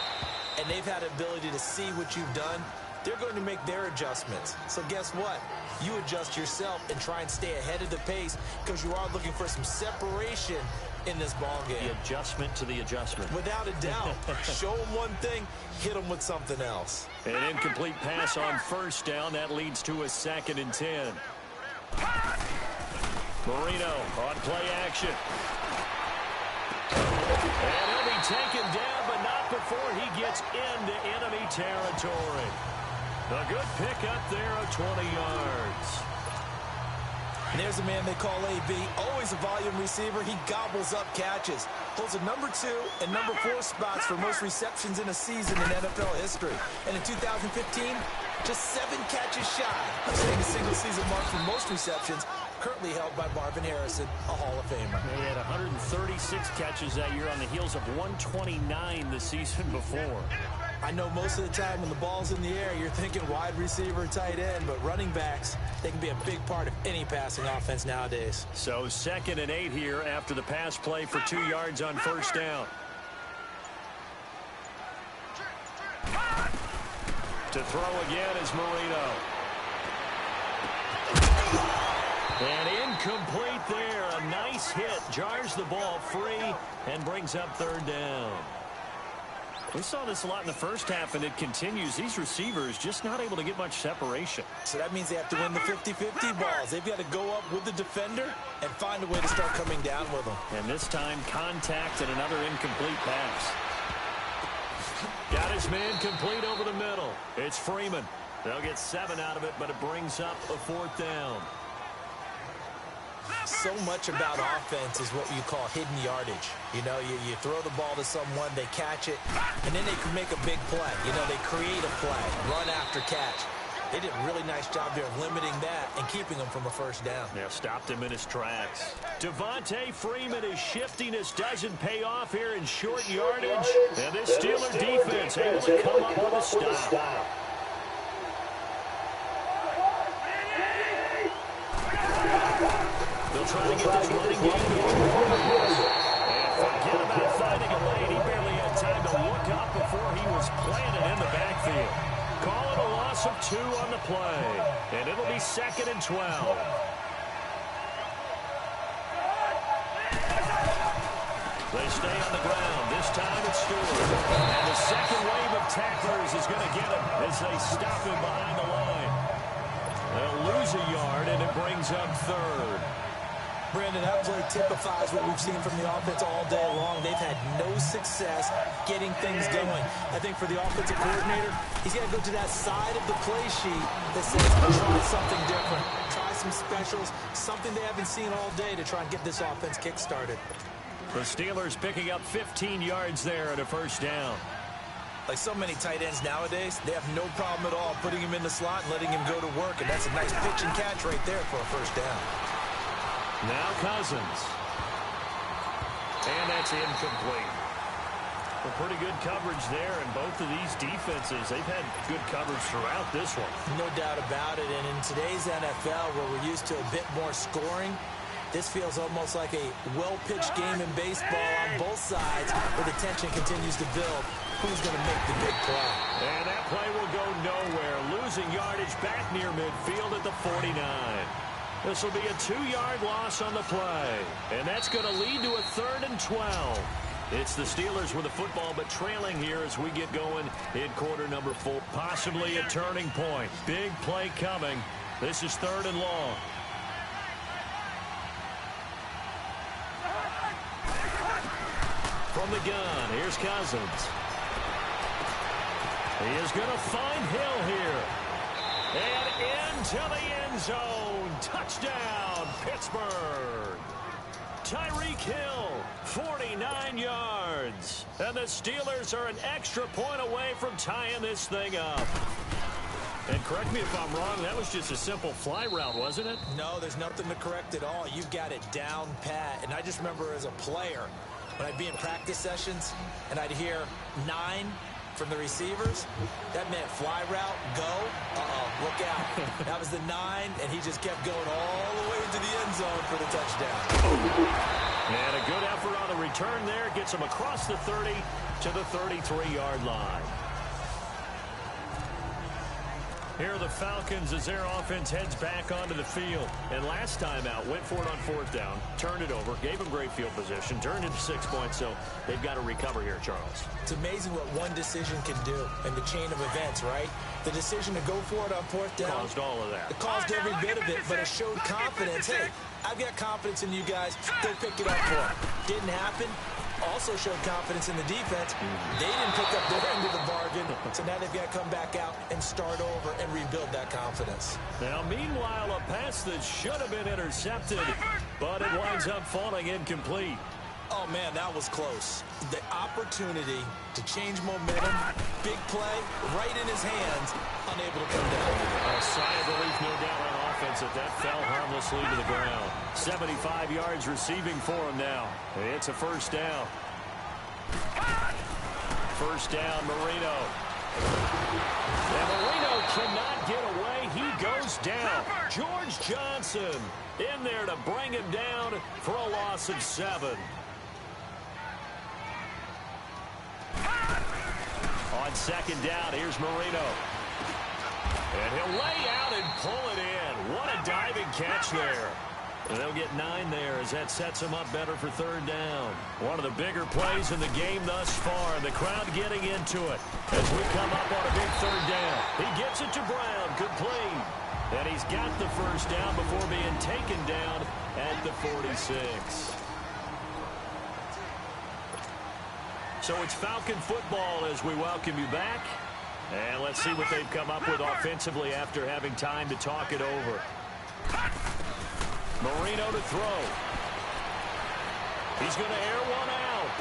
and they've had the ability to see what you've done. They're going to make their adjustments. So guess what? You adjust yourself and try and stay ahead of the pace because you are looking for some separation in this ball game. The adjustment to the adjustment. Without a doubt. Show them one thing, hit them with something else. An incomplete pass on first down. That leads to a 2nd and 10. Marino on play action. And he'll be taken down, but not before he gets into enemy territory. A good pickup there of 20 yards. And there's a man they call AB, always a volume receiver. He gobbles up catches. Holds a number 2 and number 4 spots for most receptions in a season in NFL history. And in 2015, just 7 catches shy of setting a single-season mark for most receptions, currently held by Marvin Harrison, a Hall of Famer. He had 136 catches that year on the heels of 129 the season before. I know most of the time when the ball's in the air, you're thinking wide receiver, tight end, but running backs, they can be a big part of any passing offense nowadays. So 2nd and 8 here after the pass play for 2 yards on first down. To throw again is Marino. And incomplete there. A nice hit. Jars the ball free and brings up 3rd down. We saw this a lot in the first half, and it continues. These receivers just not able to get much separation. So that means they have to win the 50-50 balls. They've got to go up with the defender and find a way to start coming down with them. And this time, contact and another incomplete pass. Got his man complete over the middle. It's Freeman. They'll get 7 out of it, but it brings up a 4th down. So much about offense is what you call hidden yardage. You know, you throw the ball to someone, they catch it, and then they can make a big play. You know, they create a play, run after catch. They did a really nice job there of limiting that and keeping him from a first down. Yeah, stopped him in his tracks. Devontae Freeman, his shiftiness doesn't pay off here in short yardage. And this Steeler defense able to come up with a stop. They'll try to get this running game going. And forget about finding a lane. He barely had time to look up before he was planted in the backfield. Call it a loss of 2 on the play. And it'll be 2nd and 12. They stay on the ground. This time it's Stewart. And the second wave of tacklers is going to get him as they stop him behind the line. They'll lose a yard, and it brings up 3rd. Brandon, that play typifies what we've seen from the offense all day long. They've had no success getting things going. I think for the offensive coordinator, he's got to go to that side of the play sheet that says, try something different. Try some specials, something they haven't seen all day to try and get this offense kick-started. The Steelers picking up 15 yards there at a first down. Like so many tight ends nowadays, they have no problem at all putting him in the slot and letting him go to work, and that's a nice pitch and catch right there for a first down. Now Cousins. And that's incomplete. Well, pretty good coverage there, and both of these defenses, they've had good coverage throughout this one. No doubt about it, and in today's NFL, where we're used to a bit more scoring, this feels almost like a well-pitched game in baseball on both sides, where the tension continues to build. Who's going to make the big play? And that play will go nowhere, losing yardage back near midfield at the 49. This will be a 2-yard loss on the play, and that's going to lead to a 3rd and 12. It's the Steelers with the football, but trailing here as we get going in quarter number 4. Possibly a turning point. Big play coming. This is 3rd and long. From the gun, here's Cousins. He is going to find Hill here. And into the end zone. Touchdown, Pittsburgh. Tyreek Hill, 49 yards. And the Steelers are an extra point away from tying this thing up. And correct me if I'm wrong, that was just a simple fly route, wasn't it? No, there's nothing to correct at all. You've got it down pat. And I just remember as a player, when I'd be in practice sessions and I'd hear 9 from the receivers, that meant fly route, go, look out. That was the 9, and he just kept going all the way into the end zone for the touchdown. And a good effort on the return there. Gets him across the 30 to the 33-yard line. Here are the Falcons as their offense heads back onto the field. And last time out, went for it on 4th down, turned it over, gave them great field position, turned into 6 points, so they've got to recover here, Charles. It's amazing what one decision can do in the chain of events, right? The decision to go for it on 4th down. Caused all of that. It caused every bit of it, but it showed confidence. Hey, I've got confidence in you guys. Go pick it up for it. Didn't happen. Also showed confidence in the defense. They didn't pick up their end of the bargain, so now they've got to come back out and start over and rebuild that confidence. Now, meanwhile, a pass that should have been intercepted, but it winds up falling incomplete. Oh, man, that was close. The opportunity to change momentum, big play, right in his hands, unable to come down. A sigh of relief, no doubt, on offense that fell harmlessly to the ground. 75 yards receiving for him now. It's a 1st down. 1st down, Marino. And Marino cannot get away. He goes down. George Johnson in there to bring him down for a loss of 7. On 2nd down, here's Marino. And he'll lay out and pull it in. What a diving catch there. And they'll get 9 there as that sets them up better for 3rd down. One of the bigger plays in the game thus far, and the crowd getting into it as we come up on a big 3rd down. He gets it to Brown, complete. And he's got the 1st down before being taken down at the 46. So it's Falcon football as we welcome you back. And let's see what they've come up with offensively after having time to talk it over. Marino to throw. He's going to air one out.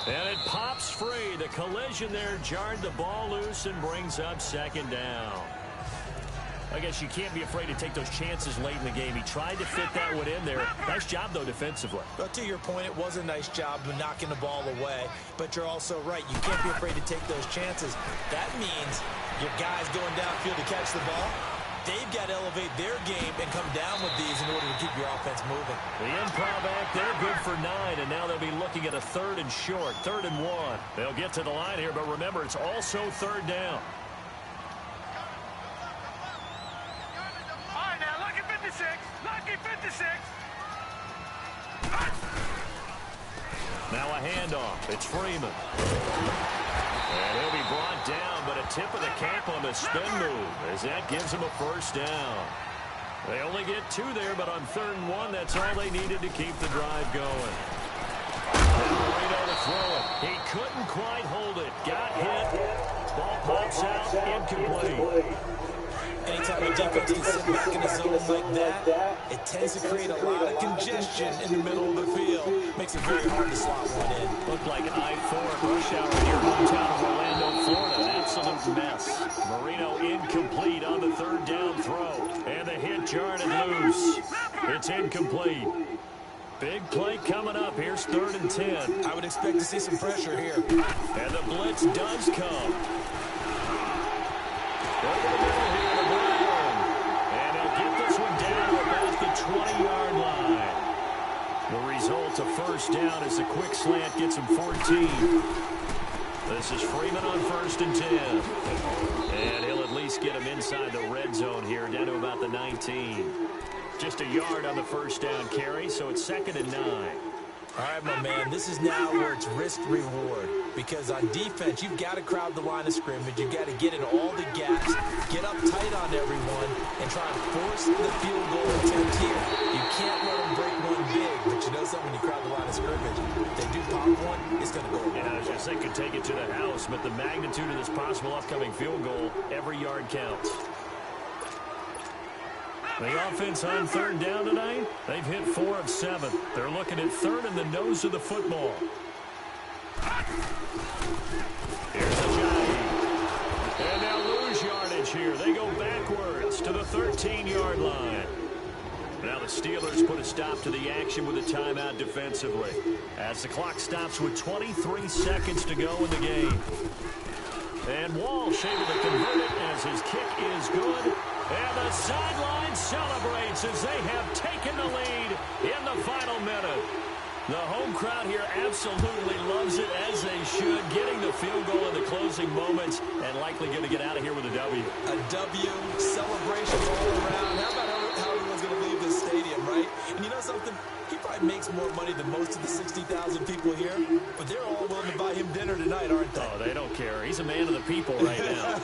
And it pops free. The collision there jarred the ball loose and brings up 2nd down. I guess you can't be afraid to take those chances late in the game. He tried to fit that one in there. Nice job, though, defensively. But to your point, it was a nice job of knocking the ball away. But you're also right. You can't be afraid to take those chances. That means your guys going downfield to catch the ball, they've got to elevate their game and come down with these in order to keep your offense moving. The improv act there, good for 9, and now they'll be looking at a 3rd and short, 3rd and 1. They'll get to the line here, but remember, it's also 3rd down. Now a handoff. It's Freeman. And he'll be brought down, but a tip of the cap on the spin move as that gives him a 1st down. They only get 2 there, but on 3rd and 1, that's all they needed to keep the drive going. And Marino to throw it. He couldn't quite hold it. Got hit. Ball pops out. Incomplete. Anytime a defense can sit back in a zone like that, it tends to create a lot of congestion in the middle of the field. Makes it very hard to slot one in. Looked like an I-4 rush hour in your hometown of Orlando, Florida. An absolute mess. Marino incomplete on the 3rd down throw. And the hit jarred it loose. It's incomplete. Big play coming up. Here's 3rd and 10. I would expect to see some pressure here. And the blitz does come. Over the middle here to Brown. And he'll get this one down to about the 20-yard line. The result, a first down as the quick slant gets him 14. This is Freeman on 1st and 10. And he'll at least get him inside the red zone here, down to about the 19. Just a yard on the first down carry, so it's 2nd and 9. All right, my man, this is now where it's risk-reward. Because on defense, you've got to crowd the line of scrimmage. You've got to get in all the gaps, get up tight on everyone, and try to force the field goal attempt here. You can't let them break one big, but you know something, when you crowd the line of scrimmage, if they do pop one, it's going to go away. Yeah, I was just saying, could take it to the house, but the magnitude of this possible upcoming field goal, every yard counts. The offense on 3rd down tonight, they've hit 4 of 7. They're looking at 3rd in the nose of the football. Here's a Johnny. And now lose yardage here. They go backwards to the 13-yard line. Now the Steelers put a stop to the action with a timeout defensively, as the clock stops with 23 seconds to go in the game. And Walsh able to convert it as his kick is good. And the sideline celebrates as they have taken the lead in the final minute. The home crowd here absolutely loves it, as they should, getting the field goal in the closing moments and likely going to get out of here with a W. A W, celebrations all around. How about how everyone's going to leave this stadium, right? And you know something? He probably makes more money than most of the 60,000 people here, but they're all willing to buy him dinner tonight, aren't they? Oh, they don't care. He's a man of the people right now.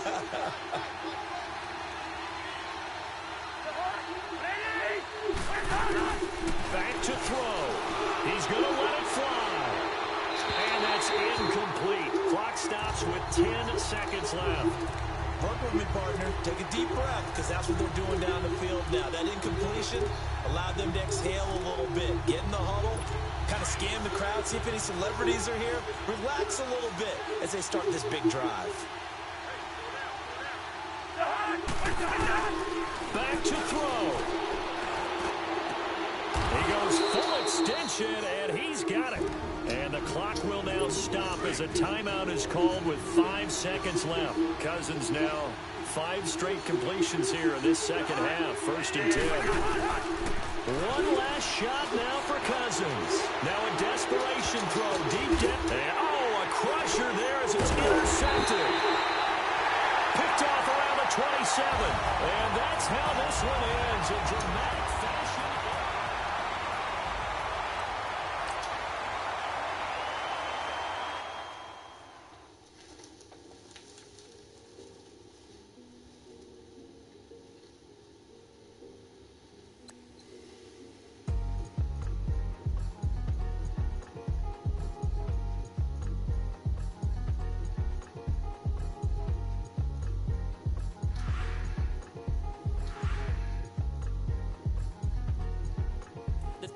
Back to throw. He's going to let it fly. And that's incomplete. Clock stops with 10 seconds left. Work with me, partner. Take a deep breath, because that's what they're doing down the field now. That incompletion allowed them to exhale a little bit. Get in the huddle, kind of scan the crowd, see if any celebrities are here. Relax a little bit as they start this big drive. Back to throw. He goes full extension, and he's got it. And the clock will now stop as a timeout is called with 5 seconds left. Cousins now 5 straight completions here in this second half. 1st and 10. One last shot now for Cousins. Now a desperation throw deep down. And, oh, a crusher there as it's intercepted. Picked off around the 27. And that's how this one ends in dramatic fashion.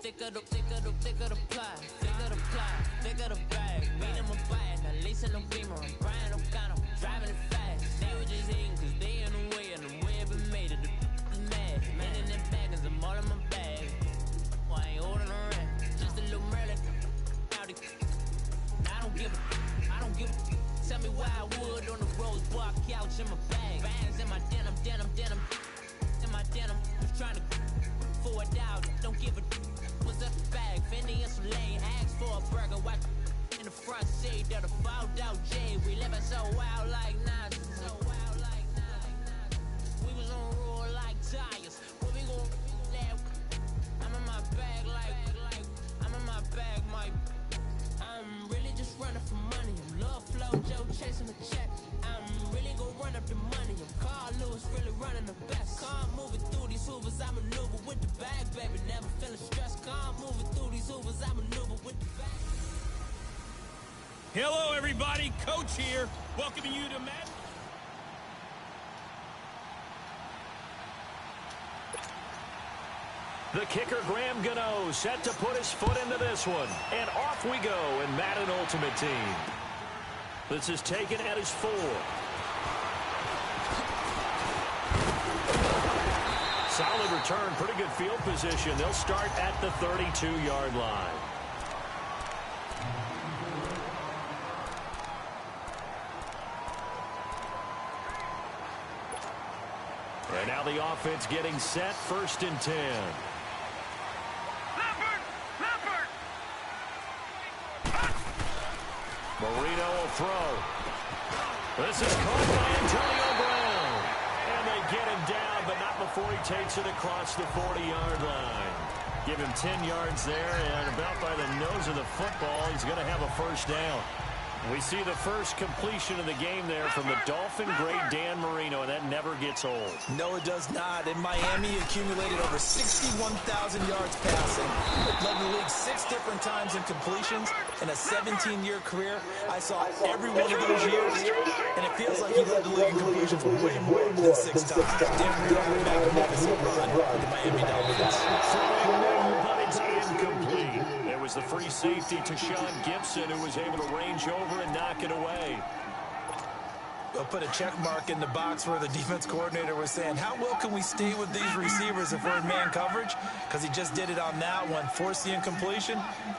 Thicker the pie, thicker the pie, thicker the bag. Meet them a bag, now lacing them beamer, I'm Brian O'Connor, driving it fast. They were just hating cause they in the way, and the way I've been made it, the is mad. Man in them baggins, I'm all in my bag. Well, I ain't holding around, just a little Merlin. I don't give a, tell me why I would on the rose bar couch in my bag. Bags in my denim, in my denim. Was trying to forward out, don't give a was up the bag, Fendi and some lane, asked for a burger, watch in the front seat, they're the fouled out J. We living so wild like Nas, we was on roll like tires. What we gon' let? I'm in my bag like I'm in my bag, Mike. I'm really just running for money. I'm love flow, Joe chasing the check. I'm really gon' run up the money. I'm Carl Lewis, really running the best. Calm moving through these hoovers, I maneuver with the bag, baby. Never feeling stressed. Calm moving through these hoovers, I maneuver with the bag. Hello, everybody. Coach here, welcoming you to Madden. The kicker, Graham Gano, set to put his foot into this one. And off we go in Madden Ultimate Team. This is taken at his 4. solid return, pretty good field position. They'll start at the 32-yard line. And now the offense getting set, 1st and 10. Marino will throw. This is caught by Antonio Brown. And they get him down, but not before he takes it across the 40-yard line. Give him 10 yards there, and about by the nose of the football, he's going to have a 1st down. We see the first completion of the game there from the Dolphin great Dan Marino, and that never gets old. No, it does not. In Miami, he accumulated over 61,000 yards passing. Led the league 6 different times in completions. In a 17-year career, I saw every one of those years, and it feels like he led the league in completions way more than 6 times. Dan Marino had a magnificent run with the Miami Dolphins. But it's incomplete. There was the free safety to Sean Gibson, who was able to range over and knock it away. They'll put a check mark in the box where the defense coordinator was saying, how well can we stay with these receivers if we're in man coverage? Because he just did it on that one, forced the incompletion.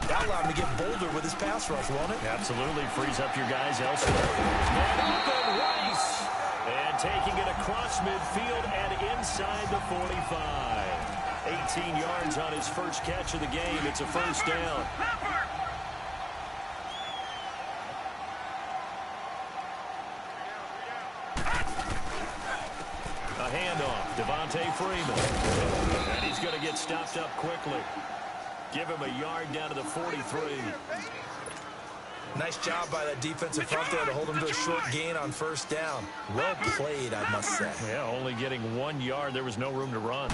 That allowed him to get bolder with his pass rush, won't it? Absolutely. Frees up your guys elsewhere. And open Rice. And taking it across midfield and inside the 45. 18 yards on his first catch of the game. It's a 1st down. A handoff. Devontae Freeman. And he's going to get stopped up quickly. Give him a yard down to the 43. Nice job by that defensive front there to hold him to a short gain on 1st down. Well played, I must say. Yeah, only getting 1 yard. There was no room to run.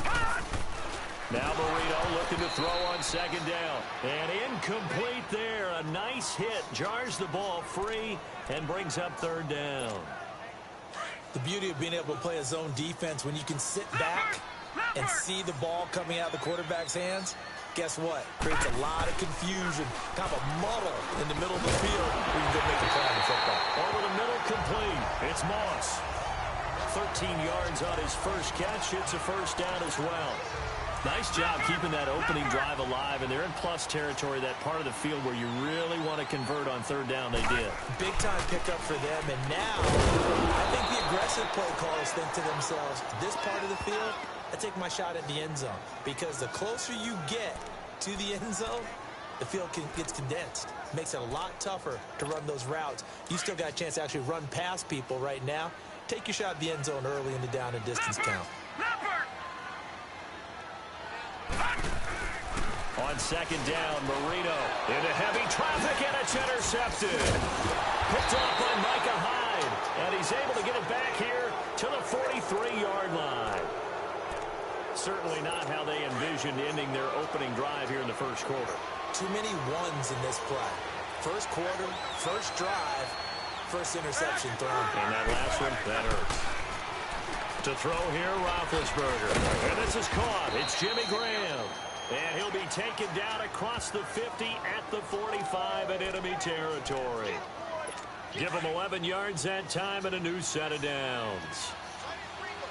Now Marino looking to throw on 2nd down. And incomplete there. A nice hit. Jars the ball free and brings up 3rd down. The beauty of being able to play a zone defense when you can sit back and see the ball coming out of the quarterback's hands, guess what? Creates a lot of confusion, kind of a muddle in the middle of the field where you can go make a play on the football. Over the middle, complete. It's Moss. 13 yards on his first catch. It's a 1st down as well. Nice job keeping that opening drive alive, and they're in plus territory, that part of the field where you really want to convert on 3rd down. They did. Big-time pickup for them, and now I think the aggressive play callers think to themselves, this part of the field, I take my shot at the end zone, because the closer you get to the end zone, the field gets condensed. Makes it a lot tougher to run those routes. You still got a chance to actually run past people right now. Take your shot at the end zone early in the down and distance count. On 2nd down, Marino into heavy traffic, and it's intercepted. Picked off by Micah Hyde, and he's able to get it back here to the 43-yard line. Certainly not how they envisioned ending their opening drive here in the 1st quarter. Too many ones in this play. 1st quarter, 1st drive, 1st interception thrown. And that last one, that hurts. To throw here, Roethlisberger. And this is caught. It's Jimmy Graham. And he'll be taken down across the 50 at the 45 in enemy territory. Give him 11 yards that time and a new set of downs.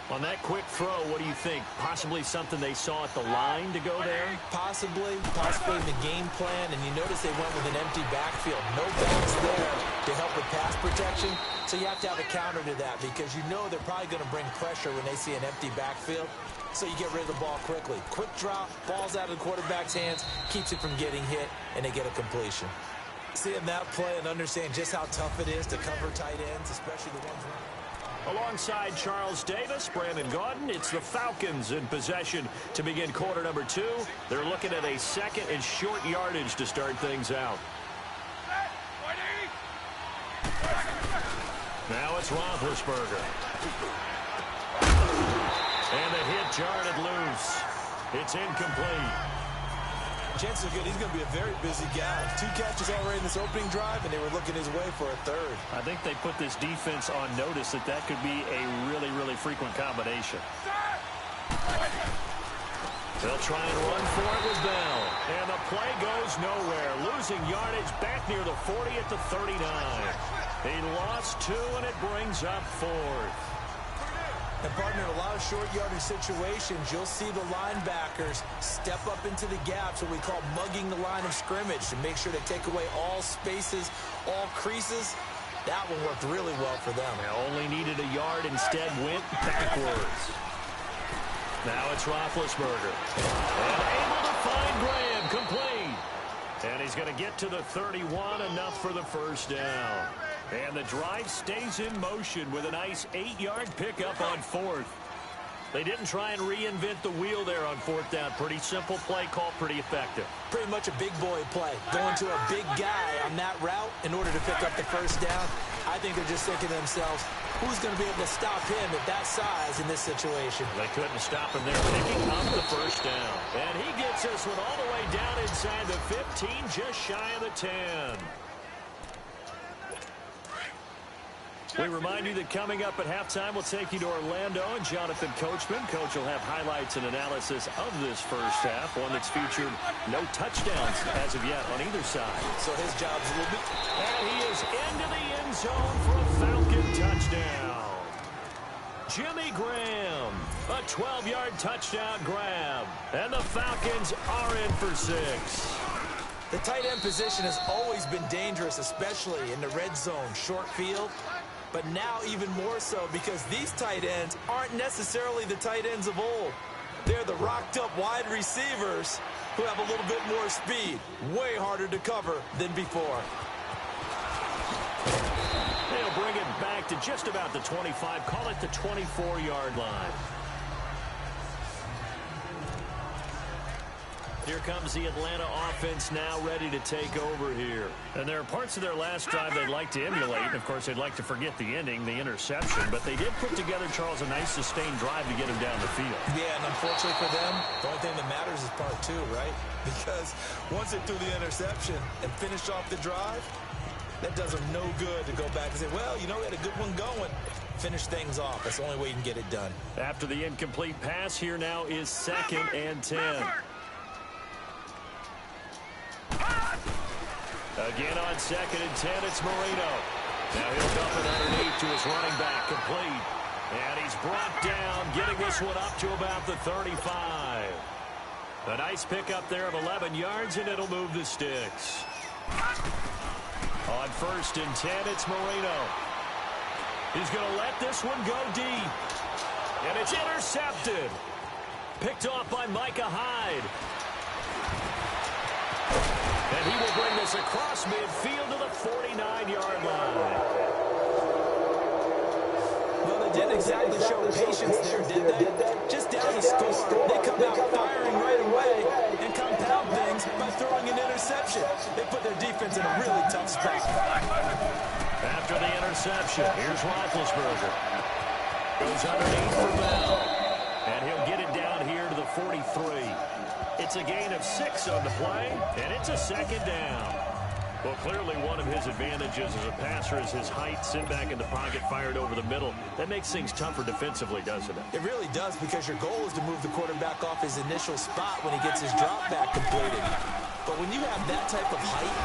On that quick throw, what do you think? Possibly something they saw at the line to go there? Possibly in the game plan. And you notice they went with an empty backfield. No backs there to help with pass protection. So you have to have a counter to that because you know they're probably going to bring pressure when they see an empty backfield. So you get rid of the ball quickly. Quick drop, ball's out of the quarterback's hands, keeps it from getting hit, and they get a completion. Seeing that play and understand just how tough it is to cover tight ends, especially the ones running. Alongside Charles Davis, Brandon Gaudin, it's the Falcons in possession to begin quarter number 2. They're looking at a 2nd and short yardage to start things out. Now it's Roethlisberger. And the hit jarred it loose. It's incomplete. Chances are good he's going to be a very busy guy. 2 catches already in this opening drive, and they were looking his way for a 3rd. I think they put this defense on notice that that could be a really, really frequent combination. They'll try and run for it with Bell. And the play goes nowhere. Losing yardage back near the 40 at the 39. He lost 2, and it brings up 4th. And, partner, in a lot of short yardage situations, you'll see the linebackers step up into the gaps, what we call mugging the line of scrimmage, to make sure to take away all spaces, all creases. That one worked really well for them. They only needed a yard, instead went backwards. Now it's Roethlisberger. And able to find Graham, complete. And he's going to get to the 31, enough for the first down. And the drive stays in motion with a nice 8-yard pickup on fourth. They didn't try and reinvent the wheel there on fourth down. Pretty simple play call, pretty effective. Pretty much a big boy play. Going to a big guy on that route in order to pick up the first down. I think they're just thinking to themselves, who's going to be able to stop him at that size in this situation? They couldn't stop him there, picking up the first down. And he gets this one all the way down inside the 15, just shy of the 10. We remind you that coming up at halftime, we'll take you to Orlando and Jonathan Coachman. Coach will have highlights and analysis of this first half, one that's featured no touchdowns as of yet on either side. So his job's a little bit... And he is into the end zone for a Falcon touchdown. Jimmy Graham, a 12-yard touchdown grab. And the Falcons are in for 6. The tight end position has always been dangerous, especially in the red zone, short field. But now even more so, because these tight ends aren't necessarily the tight ends of old. They're the rocked-up wide receivers who have a little bit more speed. Way harder to cover than before. They'll bring it back to just about the 25. Call it the 24-yard line. Here comes the Atlanta offense now ready to take over here. And there are parts of their last drive they'd like to emulate. And, of course, they'd like to forget the ending, the interception. But they did put together, Charles, a nice sustained drive to get him down the field. Yeah, and unfortunately for them, the only thing that matters is part 2, right? Because once they threw the interception and finished off the drive, that does them no good to go back and say, well, you know, we had a good one going. Finish things off. That's the only way you can get it done. After the incomplete pass, here now is 2nd and 10. Again on 2nd and 10, it's Marino. Now he'll dump it underneath to his running back, complete. And he's brought down, getting this one up to about the 35. A nice pickup there of 11 yards, and it'll move the sticks. On 1st and 10, it's Marino. He's going to let this one go deep. And it's intercepted. Picked off by Micah Hyde. And he will bring this across midfield to the 49-yard line. Well, they didn't exactly show patience there, did they? Just down the score, they come out firing right away and compound things by throwing an interception. They put their defense in a really tough spot. After the interception, here's Roethlisberger. Goes underneath for Bell. And he'll get it down here to the 43. It's a gain of 6 on the play, and it's a 2nd down. Well, clearly one of his advantages as a passer is his height. Sit back in the pocket, fired over the middle. That makes things tougher defensively, doesn't it? It really does, because your goal is to move the quarterback off his initial spot when he gets his drop back completed. But when you have that type of height,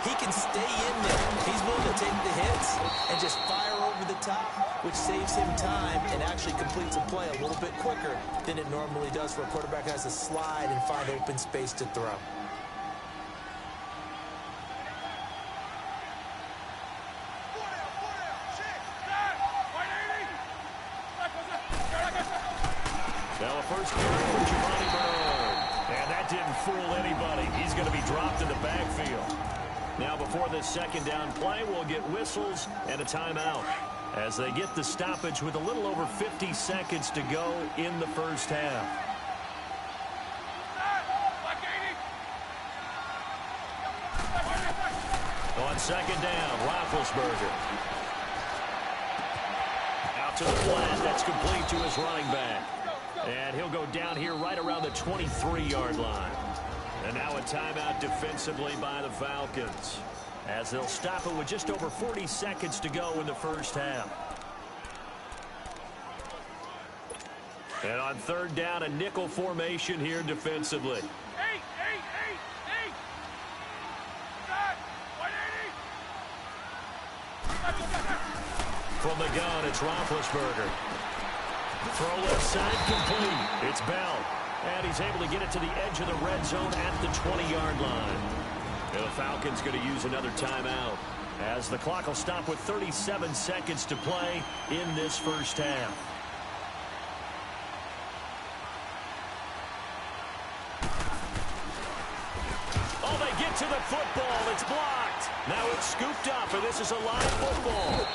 he can stay in there. He's willing to take the hits and just fire over the top, which saves him time and actually completes a play a little bit quicker than it normally does for a quarterback who has to slide and find open space to throw. Now a first carry for Giovanni Bernard. And that didn't fool anybody. He's going to be dropped in the backfield. Now before this 2nd down play, we'll get whistles and a timeout as they get the stoppage with a little over 50 seconds to go in the first half. On 2nd down, Roethlisberger. Out to the flat, that's complete to his running back. And he'll go down here right around the 23-yard line. And now a timeout defensively by the Falcons, as they'll stop it with just over 40 seconds to go in the first half. And on 3rd down, a nickel formation here defensively. From the gun, it's Roethlisberger. Throw left side complete. It's Bell. And he's able to get it to the edge of the red zone at the 20-yard line. The Falcons going to use another timeout, as the clock will stop with 37 seconds to play in this first half. Oh, they get to the football. It's blocked. Now it's scooped up, and this is a live football.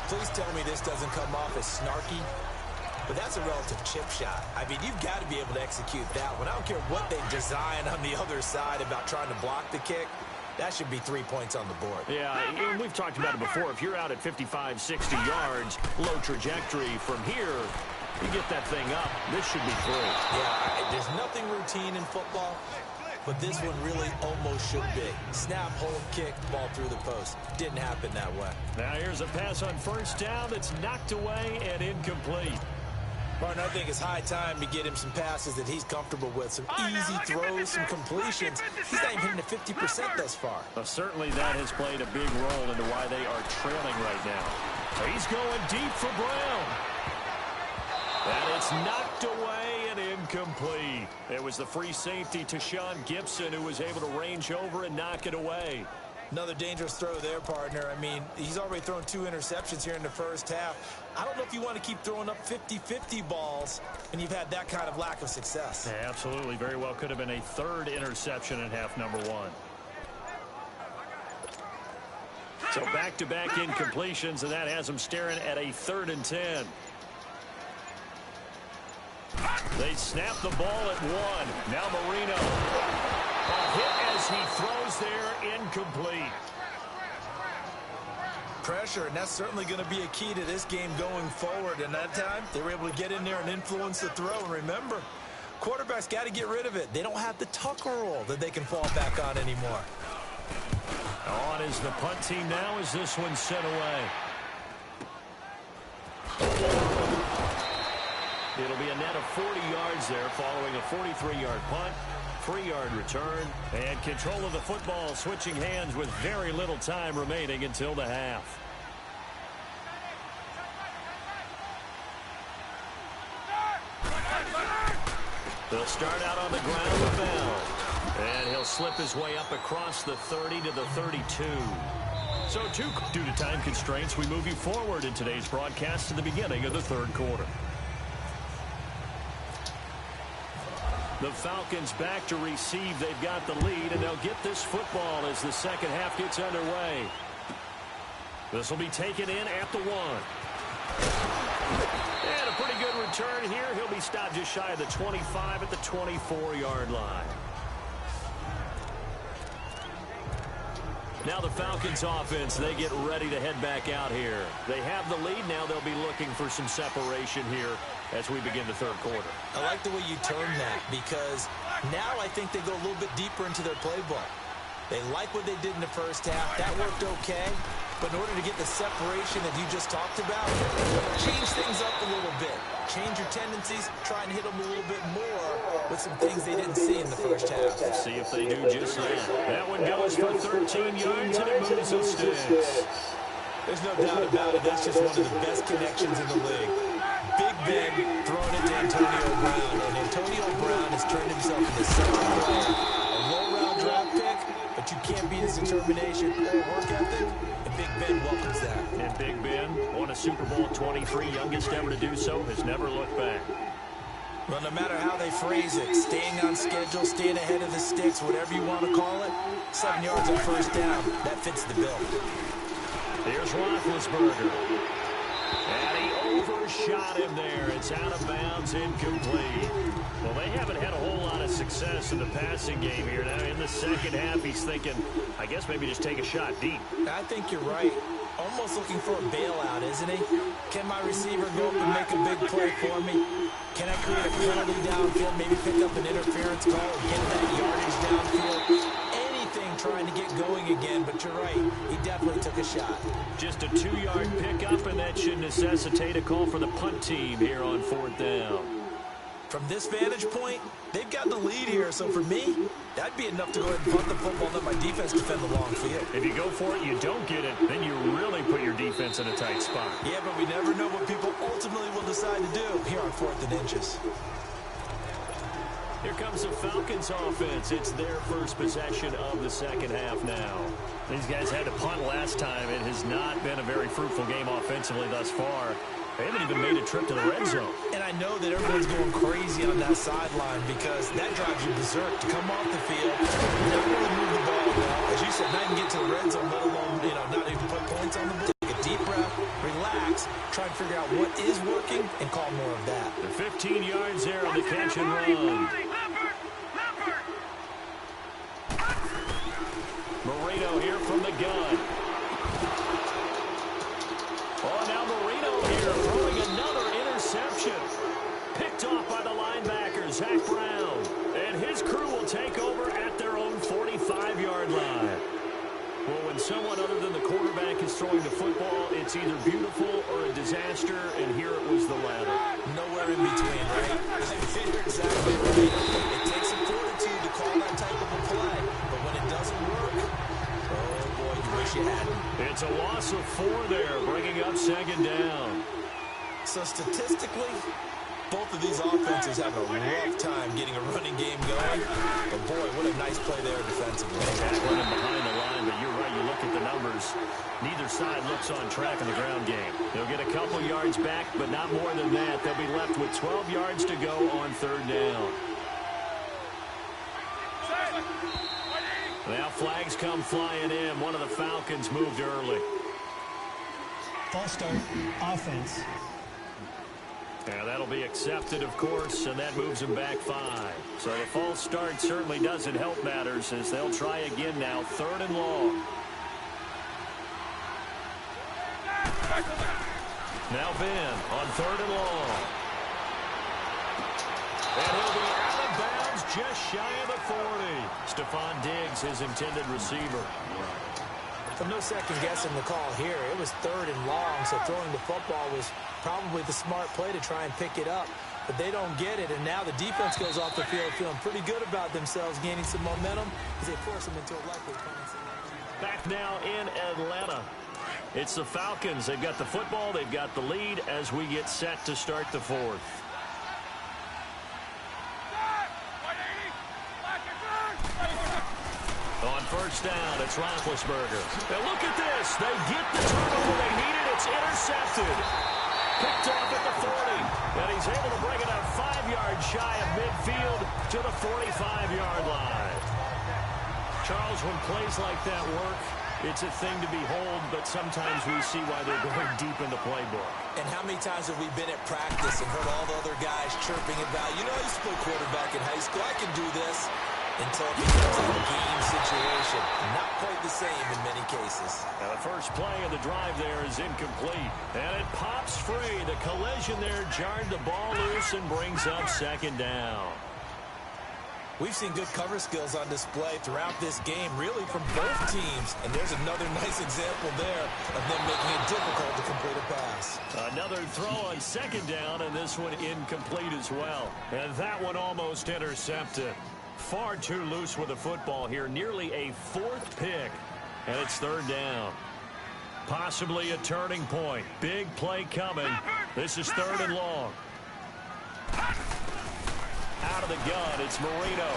Please tell me this doesn't come off as snarky, but that's a relative chip shot. I mean, you've got to be able to execute that one. I don't care what they design on the other side about trying to block the kick. That should be 3 points on the board. Yeah, and we've talked about it before. If you're out at 55, 60 yards, low trajectory from here, you get that thing up, this should be 3. Yeah, there's nothing routine in football, but this one really almost should be. Snap, hold, kick, ball through the post. Didn't happen that way. Now here's a pass on first down that's knocked away and incomplete. Martin, I think it's high time to get him some passes that he's comfortable with. Some easy throws, some completions. He's not even hitting the 50% thus far. Well, certainly that has played a big role into why they are trailing right now. He's going deep for Brown. And it's knocked away and incomplete. It was the free safety to Sean Gibson who was able to range over and knock it away. Another dangerous throw there, partner. I mean, he's already thrown 2 interceptions here in the first half. I don't know if you want to keep throwing up 50-50 balls when you've had that kind of lack of success. Yeah, absolutely. Very well could have been a 3rd interception in half number 1. So back-to-back incompletions, and that has them staring at a 3rd and 10. They snap the ball at 1. Now Marino. A hit as he throws there, incomplete. Pressure, and that's certainly going to be a key to this game going forward. And that time, they were able to get in there and influence the throw. And remember, quarterbacks got to get rid of it. They don't have the tucker roll that they can fall back on anymore. On is the punt team now as this one's sent away. It'll be a net of 40 yards there following a 43-yard punt, 3-yard return, and control of the football switching hands with very little time remaining until the half. They'll start out on the ground with Bell, and he'll slip his way up across the 30 to the 32. So, due to time constraints, we move you forward in today's broadcast to the beginning of the 3rd quarter. The Falcons back to receive. They've got the lead, and they'll get this football as the second half gets underway. This will be taken in at the 1. And a pretty good return here. He'll be stopped just shy of the 25 at the 24-yard line. Now the Falcons offense, they get ready to head back out here. They have the lead. Now they'll be looking for some separation here as we begin the 3rd quarter. I like the way you term that, because now I think they go a little bit deeper into their playbook. They like what they did in the first half. That worked okay. But in order to get the separation that you just talked about, change things up a little bit. Change your tendencies. Try and hit them a little bit more with some things they didn't see in the first half. See if they do just that. That one goes for 13 yards, and it moves some sticks. There's no doubt about it. That's just one of the best connections in the league. Big Ben throwing it to Antonio Brown. And Antonio Brown has turned himself into such a player. A low-round draft pick, but you can't beat his determination or work ethic. And Big Ben welcomes that. And Big Ben won a Super Bowl at 23, youngest ever to do so, has never looked back. Well, no matter how they phrase it, staying on schedule, staying ahead of the sticks, whatever you want to call it, 7 yards on first down, that fits the bill. Here's Roethlisberger. And he overshot him there. It's out of bounds, incomplete. Well, they haven't had a whole lot of success in the passing game here. Now, in the second half, he's thinking, I guess maybe just take a shot deep. I think you're right. Almost looking for a bailout, isn't he? Can my receiver go up and make a big play for me? Can I create a penalty downfield, maybe pick up an interference call and get that yardage downfield? Anything trying to get going again, but you're right. He definitely took a shot. Just a 2-yard pickup, and that should necessitate a call for the punt team here on 4th down. From this vantage point, they've got the lead here. So for me, that'd be enough to go ahead and punt the football and let my defense defend the long field. If you go for it, you don't get it, then you really put your defense in a tight spot. Yeah, but we never know what people ultimately will decide to do here on 4th and inches. Here comes the Falcons offense. It's their first possession of the second half now. These guys had to punt last time. It has not been a very fruitful game offensively thus far. They haven't even made a trip to the red zone. And I know that everyone's going crazy on that sideline because that drives you berserk to come off the field, not really move the ball well. As you said, not even get to the red zone, let alone, not even put points on the board. Take a deep breath, relax, try and figure out what is working, and call more of that. The 15 yards there on the catch and run. Marino here from the gun. Oh, now Marino here throwing another interception. Picked off by the linebacker, Zach Brown. And his crew will take over at their own 45-yard line. Well, when someone other than the quarterback is throwing the football, it's either beautiful or a disaster, and here it was the latter. Nowhere in between, right? You're exactly right. It takes some fortitude to call that type of a play, but when it doesn't work, oh boy, you wish you hadn't. It's a loss of 4 there, bringing up second down. So statistically, both of these offenses have a rough time getting a running game going. But boy, what a nice play there defensively. Tackling him behind the line, but you're right, you look at the numbers. Neither side looks on track in the ground game. They'll get a couple yards back, but not more than that. They'll be left with 12 yards to go on third down. Now flags come flying in. One of the Falcons moved early. False start, offense. Yeah, that'll be accepted, of course, and that moves them back 5. So the false start certainly doesn't help matters as they'll try again now, 3rd and long. Now Ben on 3rd and long. And he'll be out of bounds just shy of the 40. Stephon Diggs, his intended receiver. But no second guessing the call here. It was 3rd and long, so throwing the football was probably the smart play to try and pick it up. But they don't get it, and now the defense goes off the field feeling pretty good about themselves, gaining some momentum as they force them into a likely punting. Back now in Atlanta. It's the Falcons. They've got the football. They've got the lead as we get set to start the 4th. On first down, it's Roethlisberger. And look at this. They get the turnover they needed. It's intercepted. Picked off at the 40. And he's able to bring it up 5 yards shy of midfield to the 45-yard line. Charles, when plays like that work, it's a thing to behold, but sometimes we see why they're going deep in the playbook. And how many times have we been at practice and heard all the other guys chirping about, I used to play quarterback in high school, I can do this. Until it becomes a game situation. Not quite the same in many cases. Now the first play of the drive there is incomplete. And it pops free. The collision there jarred the ball loose and brings up second down. We've seen good cover skills on display throughout this game, really from both teams. And there's another nice example there of them making it difficult to complete a pass. Another throw on second down, and this one incomplete as well. And that one almost intercepted. Far too loose with the football here. Nearly a 4th pick. And it's 3rd down. Possibly a turning point. Big play coming. This is 3rd and long. Out of the gun, it's Marino.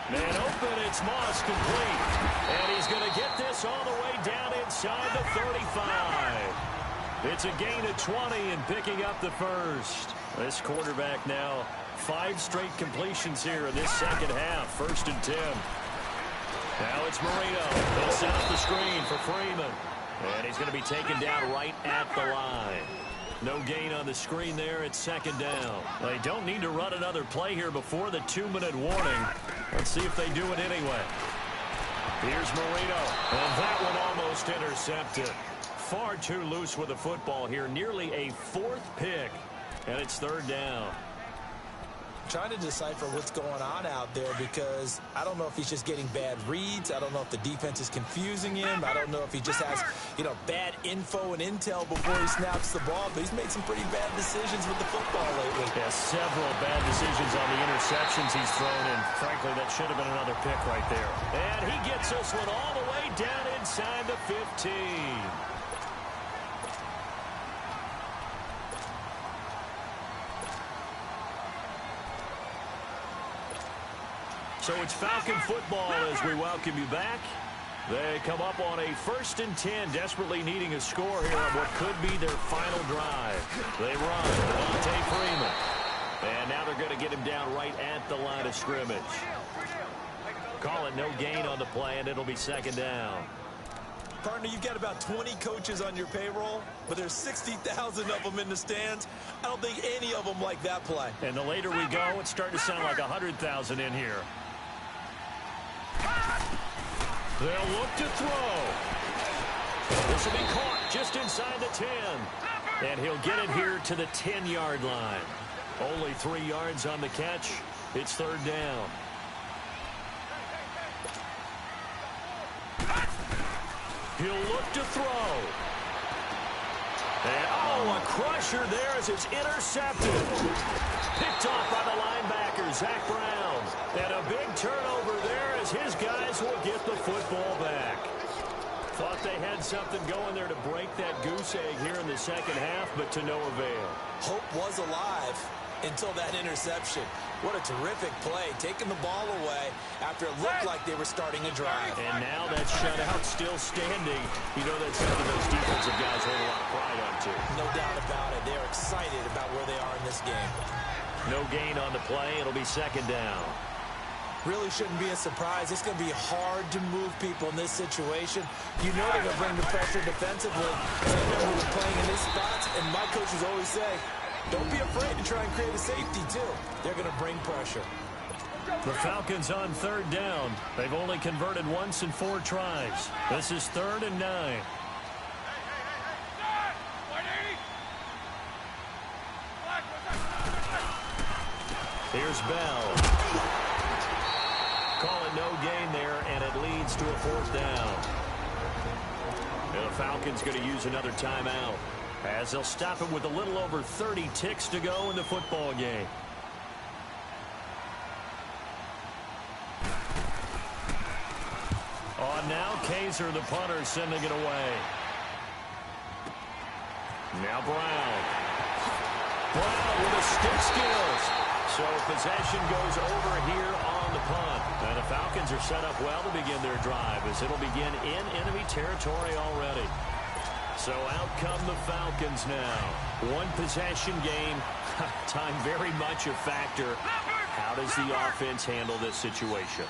Man open, it's Moss complete. And he's going to get this all the way down inside the 35. It's a gain of 20 and picking up the first. This quarterback now 5 straight completions here in this second half. 1st and 10. Now it's Marino. They'll set up the screen for Freeman. And he's going to be taken down right at the line. No gain on the screen there. It's 2nd down. They don't need to run another play here before the 2-minute warning. Let's see if they do it anyway. Here's Marino. And that one almost intercepted. Far too loose with the football here. Nearly a 4th pick. And it's 3rd down. trying to decipher what's going on out there because I don't know if he's just getting bad reads. I don't know if the defense is confusing him. I don't know if he just has, bad info and intel before he snaps the ball. But he's made some pretty bad decisions with the football lately. Yeah, several bad decisions on the interceptions he's thrown, and frankly, that should have been another pick right there. And he gets this one all the way down inside the 15. So it's Falcon football as we welcome you back. They come up on a 1st and 10, desperately needing a score here on what could be their final drive. They run, Devontae Freeman. And now they're going to get him down right at the line of scrimmage. Call it no gain on the play, and it'll be 2nd down. Partner, you've got about 20 coaches on your payroll, but there's 60,000 of them in the stands. I don't think any of them like that play. And the later we go, it's starting to sound like 100,000 in here. They'll look to throw. This will be caught just inside the 10. And he'll get it here to the 10-yard line. Only 3 yards on the catch. It's 3rd down. He'll look to throw. And, a crusher there as it's intercepted. Picked off by the linebacker, Zach Brown. And a big turnover there as his guys will get the football back. Thought they had something going there to break that goose egg here in the 2nd half, but to no avail. Hope was alive until that interception. What a terrific play, taking the ball away after it looked like they were starting a drive. And now that shutout still standing. You know that's something those defensive guys hold a lot of pride on, too. No doubt about it. They're excited about where they are in this game. No gain on the play. It'll be 2nd down. Really shouldn't be a surprise. It's going to be hard to move people in this situation. You know they're going to bring the pressure defensively. And I remember we're playing in these spots, and my coaches always say, don't be afraid to try and create a safety, too. They're going to bring pressure. The Falcons on 3rd down. They've only converted once in 4 tries. This is 3rd and 9. Here's Bell. Call it no gain there, and it leads to a 4th down. And the Falcons going to use another timeout, as they'll stop it with a little over 30 ticks to go in the football game. On now, Kaiser, the punter, sending it away. Now Brown. Brown with the stick skills. So possession goes over here on the punt. And the Falcons are set up well to begin their drive, as it'll begin in enemy territory already. So out come the Falcons now. 1 possession game. Time very much a factor. How does the offense handle this situation?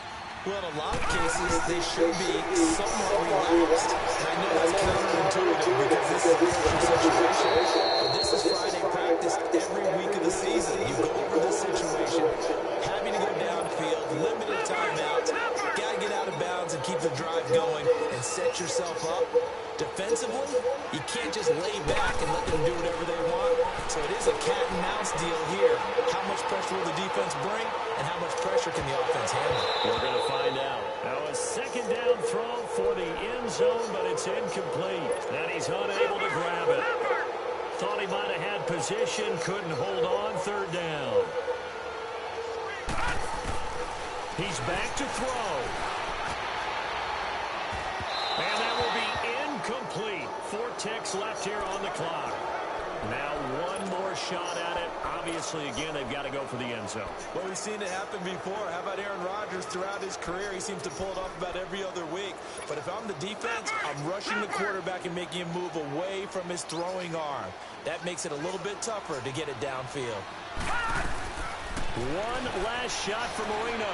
Well, in a lot of cases, they should be somewhat relaxed. And I know that's counterintuitive because this is a pressure situation. But this is Friday practice every week of the season. You go over this situation, having to go downfield, limited timeouts, got to get out of bounds and keep the drive going and set yourself up. Defensively, you can't just lay back and let them do whatever they want. So it is a cat and mouse deal here. How much pressure will the defense bring, and how much pressure can the offense handle? We're going to find out. Now a 2nd down throw for the end zone, but it's incomplete. And he's unable to grab it. Thought he might have had position, couldn't hold on. 3rd down. He's back to throw. And that will be incomplete. 4 ticks left here on the clock. Now 1 more shot at it. Obviously, again, they've got to go for the end zone. Well, we've seen it happen before. How about Aaron Rodgers throughout his career? He seems to pull it off about every other week. But if I'm the defense, I'm rushing the quarterback and making him move away from his throwing arm. That makes it a little bit tougher to get it downfield. 1 last shot for Marino.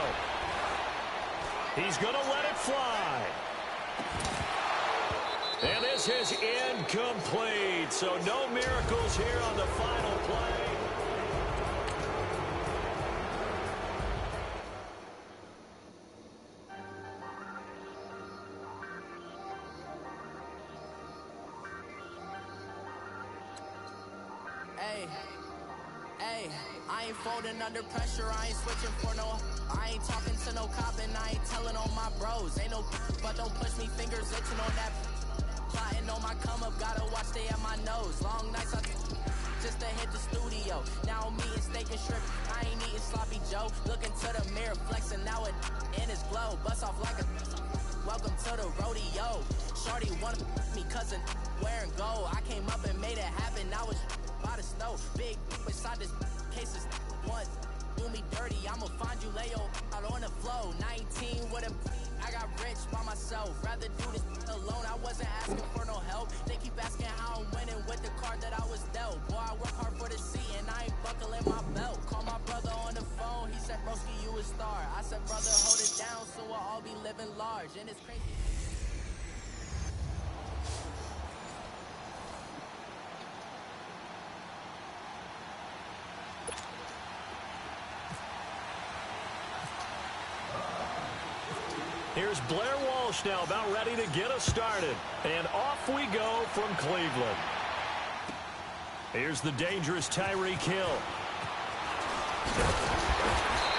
He's going to let it fly. And this is incomplete. So no miracles here on the final play. Hey, hey, Hey, I ain't folding under pressure, I ain't switching for no. I ain't talking to no cop and I ain't telling on my bros. Ain't no, but don't push me, fingers itching on that. Plotting on my come up, gotta watch stay at my nose. Long nights, I just to hit the studio. Now I'm eating steak and shrimp, I ain't eating sloppy Joe. Looking to the mirror, flexing now it in his glow. Bust off like a welcome to the rodeo. Shorty wanted me cousin wearing gold. I came up and made it happen, I was by the snow. Big beside this case is one. Do me dirty, I'ma find you, lay your out on the flow. 19 with a I got rich by myself. Rather do this alone, I wasn't asking for no help. They keep asking how I'm winning with the card that I was dealt. Boy, I work hard for the seat and I ain't buckling my belt. Call my brother on the phone, he said, broski, you a star. I said, brother, hold it down so we'll all be living large. And it's crazy. Here's Blair Walsh now about ready to get us started. And off we go from Cleveland. Here's the dangerous Tyreek Hill.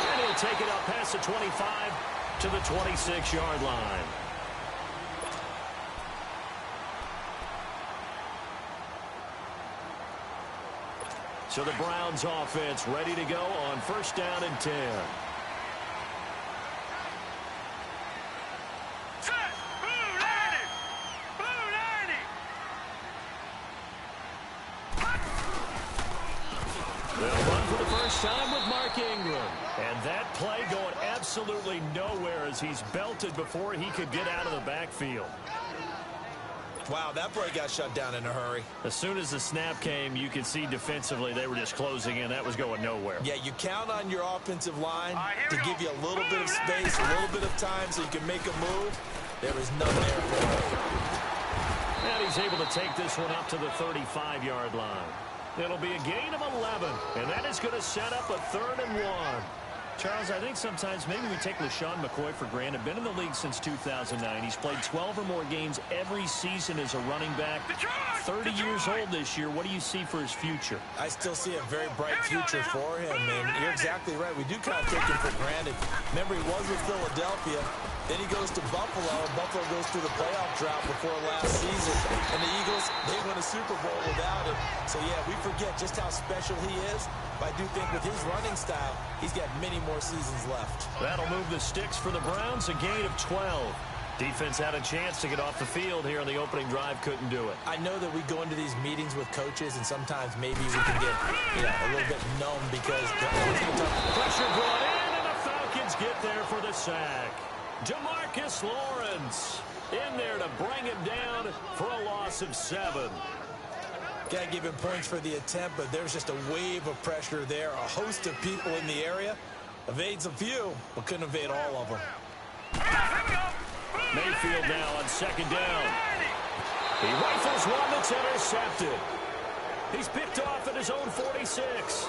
And he'll take it up past the 25 to the 26-yard line. So the Browns offense ready to go on first down and 10. Time with Mark Ingram. And that play going absolutely nowhere as he's belted before he could get out of the backfield. Wow, that play got shut down in a hurry. As soon as the snap came, you could see defensively they were just closing in. That was going nowhere. Yeah, you count on your offensive line to give you a little bit of space, a little bit of time so you can make a move. There was none there for him. And he's able to take this one up to the 35-yard line. It'll be a gain of 11, and that is going to set up a 3rd and 1. Charles, I think sometimes maybe we take LaShawn McCoy for granted. Been in the league since 2009. He's played 12 or more games every season as a running back. 30 years old this year. What do you see for his future? I still see a very bright future for him, and you're exactly right. We do kind of take him for granted. Remember, he was with Philadelphia. Then he goes to Buffalo, and Buffalo goes through the playoff drought before last season. And the Eagles, they win a Super Bowl without him. So, yeah, we forget just how special he is. But I do think with his running style, he's got many more seasons left. That'll move the sticks for the Browns, a gain of 12. Defense had a chance to get off the field here on the opening drive, couldn't do it. I know that we go into these meetings with coaches, and sometimes maybe we can get a little bit numb because pressure brought in, and the Falcons get there for the sack. DeMarcus Lawrence in there to bring him down for a loss of 7. Got to give him points for the attempt, but there's just a wave of pressure there. A host of people in the area. Evades a few, but couldn't evade all of them. Mayfield now on 2nd down. He rifles one that's intercepted. He's picked off at his own 46.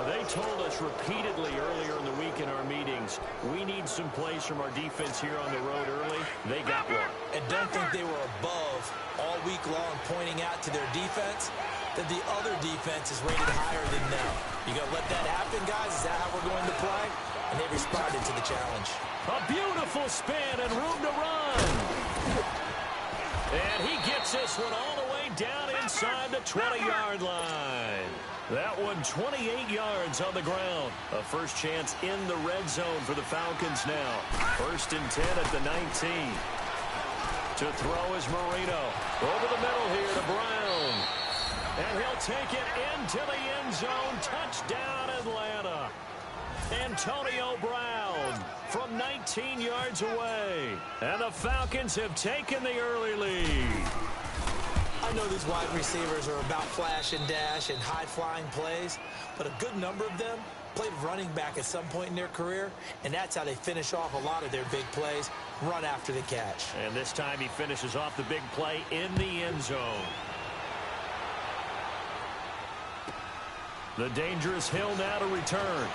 They told us repeatedly earlier in the week in our meetings, we need some plays from our defense here on the road early. They got one. And don't think they were above all week long pointing out to their defense that the other defense is rated higher than them. You going to let that happen, guys? Is that how we're going to play? And they responded to the challenge. A beautiful spin and room to run. And he gets this one all the way down inside the 20-yard line. That one 28 yards on the ground. A first chance in the red zone for the Falcons now. 1st and 10 at the 19. To throw is Marino. Over the middle here to Brown. And he'll take it into the end zone. Touchdown, Atlanta. Antonio Brown from 19 yards away. And the Falcons have taken the early lead. I know these wide receivers are about flash and dash and high-flying plays, but a good number of them played running back at some point in their career, and that's how they finish off a lot of their big plays, run after the catch. And this time he finishes off the big play in the end zone. The dangerous Hill now to return.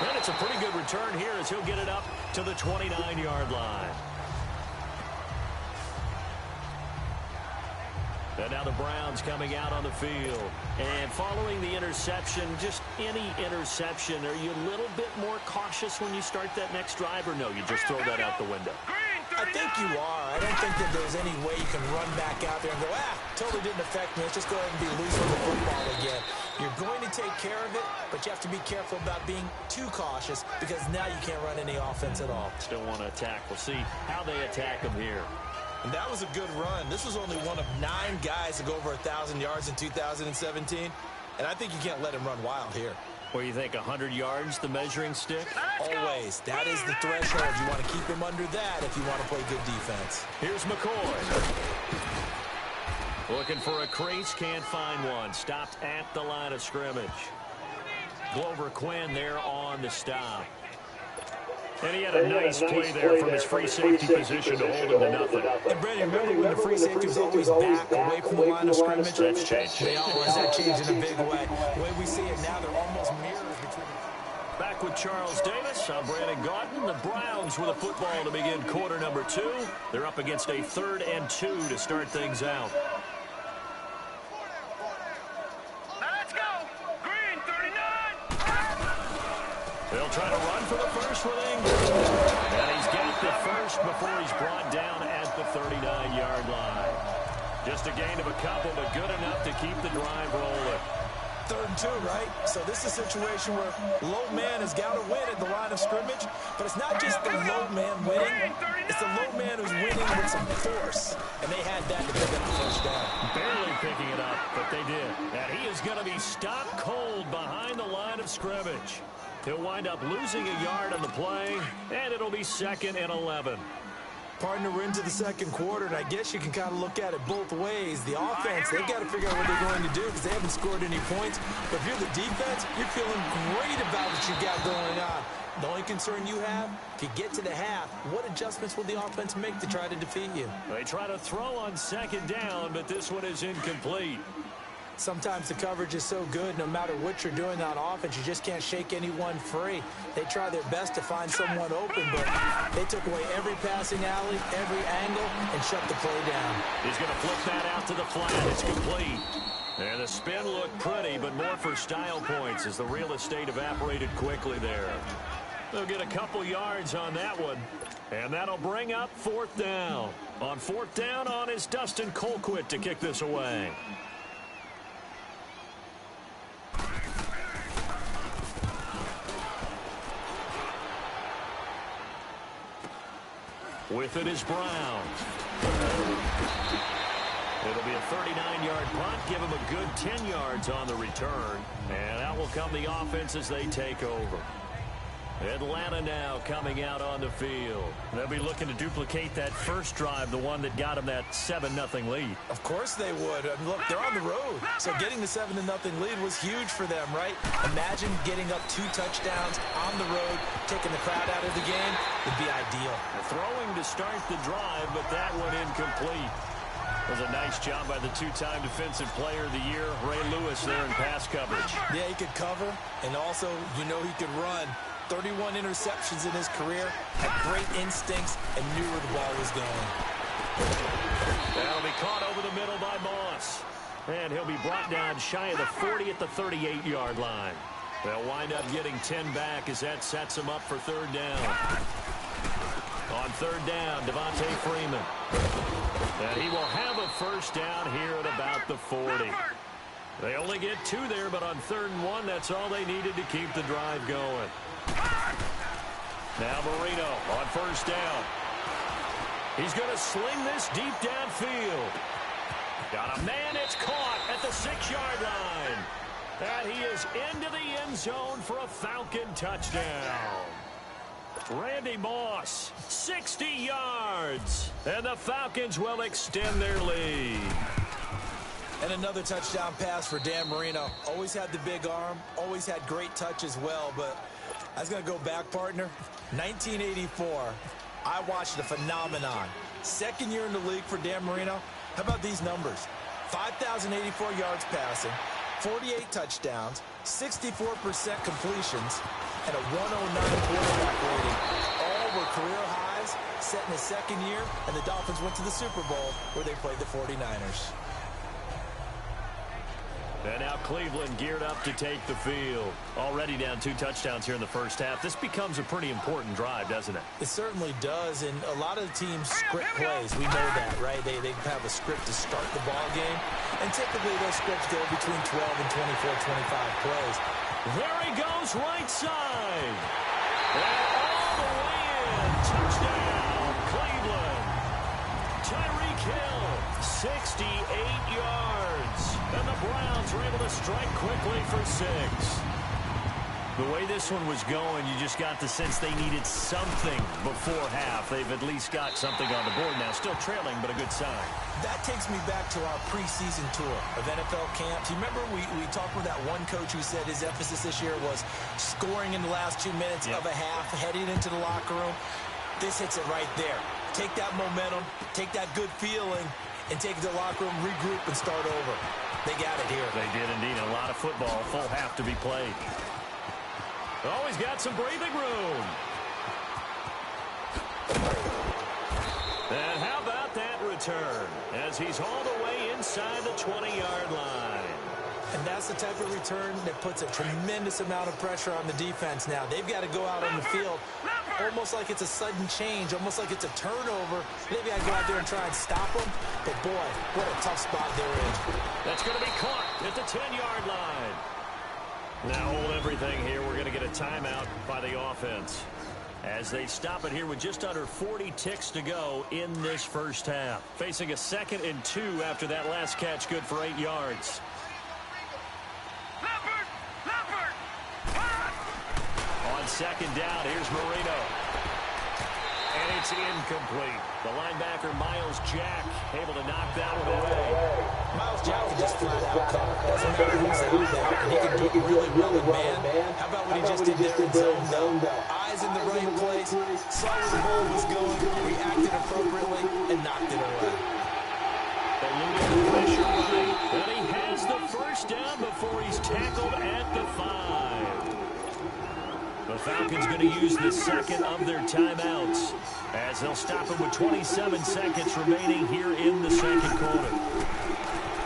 And it's a pretty good return here as he'll get it up to the 29-yard line. And now the Browns coming out on the field. And following the interception, just any interception, are you a little bit more cautious when you start that next drive, or no, you just throw that out the window? I think you are. I don't think that there's any way you can run back out there and go, totally didn't affect me. Let's just go ahead and be loose with the football again. You're going to take care of it, but you have to be careful about being too cautious because now you can't run any offense at all. Still want to attack. We'll see how they attack them here. And that was a good run. This was only one of 9 guys to go over 1,000 yards in 2017. And I think you can't let him run wild here. What do you think, 100 yards, the measuring stick? Always. That is the threshold. You want to keep him under that if you want to play good defense. Here's McCoy. Looking for a crease, can't find one. Stopped at the line of scrimmage. Glover Quinn there on the stop. And he had a nice play there from his free safety position to hold him to nothing. And Brandon, remember when the free safety was always back away from the line of scrimmage? That's changed. They always have changed in a big way. The way we see it now, they're almost mirrors between. Back with Charles Davis. I'm Brandon Gaudin. The Browns with a football to begin quarter number 2. They're up against a 3rd and 2 to start things out. They'll try to run for the first with Ingram. And he's got the first before he's brought down at the 39-yard line. Just a gain of a couple, but good enough to keep the drive rolling. 3rd and 2, right? So this is a situation where low man has got to win at the line of scrimmage, but it's not just the low man winning. It's the low man who's winning with some force, and they had that to pick up the first down. Barely picking it up, but they did. And he is going to be stopped cold behind the line of scrimmage. He'll wind up losing a yard on the play, and it'll be 2nd and 11. Partner, we're into the 2nd quarter, and I guess you can kind of look at it both ways. The offense, they've got to figure out what they're going to do because they haven't scored any points. But if you're the defense, you're feeling great about what you got going on. The only concern you have, if you get to the half, what adjustments will the offense make to try to defeat you? They try to throw on 2nd down, but this one is incomplete. Sometimes the coverage is so good, no matter what you're doing on offense, you just can't shake anyone free. They try their best to find someone open, but they took away every passing alley, every angle, and shut the play down. He's going to flip that out to the flat. It's complete. And the spin looked pretty, but more for style points as the real estate evaporated quickly there. They'll get a couple yards on that one, and that'll bring up 4th down. On 4th down on is Dustin Colquitt to kick this away. With it is Brown. It'll be a 39-yard punt. Give him a good 10 yards on the return. And out will come the offense as they take over. Atlanta now coming out on the field. They'll be looking to duplicate that first drive, the one that got them that 7-0 lead. Of course they would. I mean, look, they're on the road. So getting the 7-0 lead was huge for them, right? Imagine getting up 2 touchdowns on the road, taking the crowd out of the game would be ideal. Throwing to start the drive, but that one incomplete. It was a nice job by the 2-time Defensive Player of the Year, Ray Lewis, there in pass coverage. Yeah, he could cover, and also, you know, he could run. 31 interceptions in his career, had great instincts, and knew where the ball was going. That'll be caught over the middle by Moss. And he'll be brought down shy of the 40 at the 38-yard line. They'll wind up getting 10 back as that sets him up for 3rd down. On 3rd down, Devontae Freeman. And he will have a first down here at about the 40. They only get 2 there, but on 3rd and 1, that's all they needed to keep the drive going. Now Marino on 1st down. He's going to sling this deep downfield. Got a man, it's caught at the 6-yard line. And he is into the end zone for a Falcon touchdown. Randy Moss, 60 yards. And the Falcons will extend their lead. And another touchdown pass for Dan Marino. Always had the big arm, always had great touch as well, but I was going to go back, partner. 1984, I watched a phenomenon. 2nd year in the league for Dan Marino. How about these numbers? 5,084 yards passing, 48 touchdowns, 64% completions, and a 109 quarterback rating. All were career highs set in his 2nd year, and the Dolphins went to the Super Bowl where they played the 49ers. And now Cleveland geared up to take the field. Already down 2 touchdowns here in the first half. This becomes a pretty important drive, doesn't it? It certainly does, and a lot of the teams script plays. We know that, right? They have a script to start the ball game, and typically those scripts go between 12 and 24, 25 plays. There he goes, right side. And all the way in. Touchdown, Cleveland. Tyreek Hill, 68 yards. And the Browns were able to strike quickly for 6. The way this one was going, you just got the sense they needed something before half. They've at least got something on the board now. Still trailing, but a good sign. That takes me back to our preseason tour of NFL camps. You remember we talked with that one coach who said his emphasis this year was scoring in the last 2 minutes of a half, heading into the locker room. This hits it right there. Take that momentum, take that good feeling, and take it to the locker room, regroup, and start over. They got it here. They did indeed. A lot of football, full half to be played. Always got some breathing room. And how about that return as he's hauled away inside the 20-yard line. And that's the type of return that puts a tremendous amount of pressure on the defense now. They've got to go out on the field almost like it's a sudden change, almost like it's a turnover. Maybe I go out there and try and stop them, but boy, what a tough spot they're in. That's going to be caught at the 10-yard line. Now hold everything here. We're going to get a timeout by the offense as they stop it here with just under 40 ticks to go in this first half. Facing a 2nd and 2 after that last catch, good for 8 yards. On 2nd down, here's Marino. And it's incomplete. The linebacker, Miles Jack, able to knock that one away. Miles Jack can just flat out cover. Doesn't matter who's out there. And he can do it really well in man. How about what he just did there in zone? Eyes in the right place, saw where the ball was going, reacted appropriately, and knocked it away. Eluding the pressure right. And he has the first down before he's tackled at the 5. The Falcons going to use the second of their timeouts as they'll stop him with 27 seconds remaining here in the second quarter.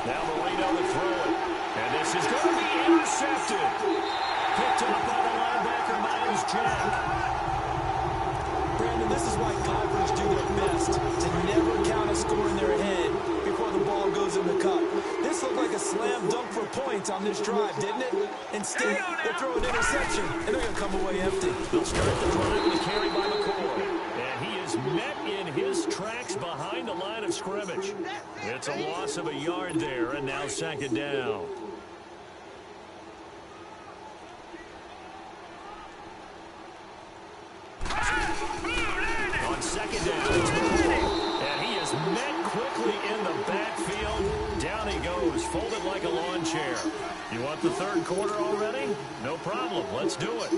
Now Marino to throw it. And this is going to be intercepted. Picked up by the linebacker, Miles Jack. Brandon, this is why golfers do their best to never count a score in their head before the ball goes in the cup. This looked like a slam dunk for points on this drive, didn't it? Instead, they throw an interception, and they're going to come away empty. They'll start the drive with a carry by McCoy. And he is met in his tracks behind the line of scrimmage. It's a loss of a yard there, and now 2nd down. On 2nd down, it's McCoy. And he is met quickly in the backfield. Down he goes, folded like a lawn chair. You want the third quarter already? No problem. Let's do it.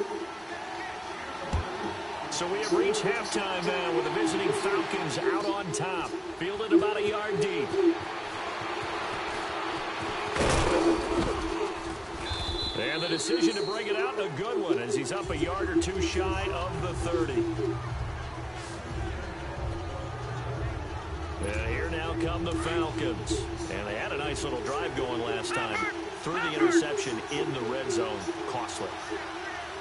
So we have reached halftime now with the visiting Falcons out on top. Fielded about a yard deep. And the decision to bring it out, a good one, as he's up a yard or two shy of the 30. And here now come the Falcons. And they had a nice little drive going last time. Threw the interception in the red zone. Costly.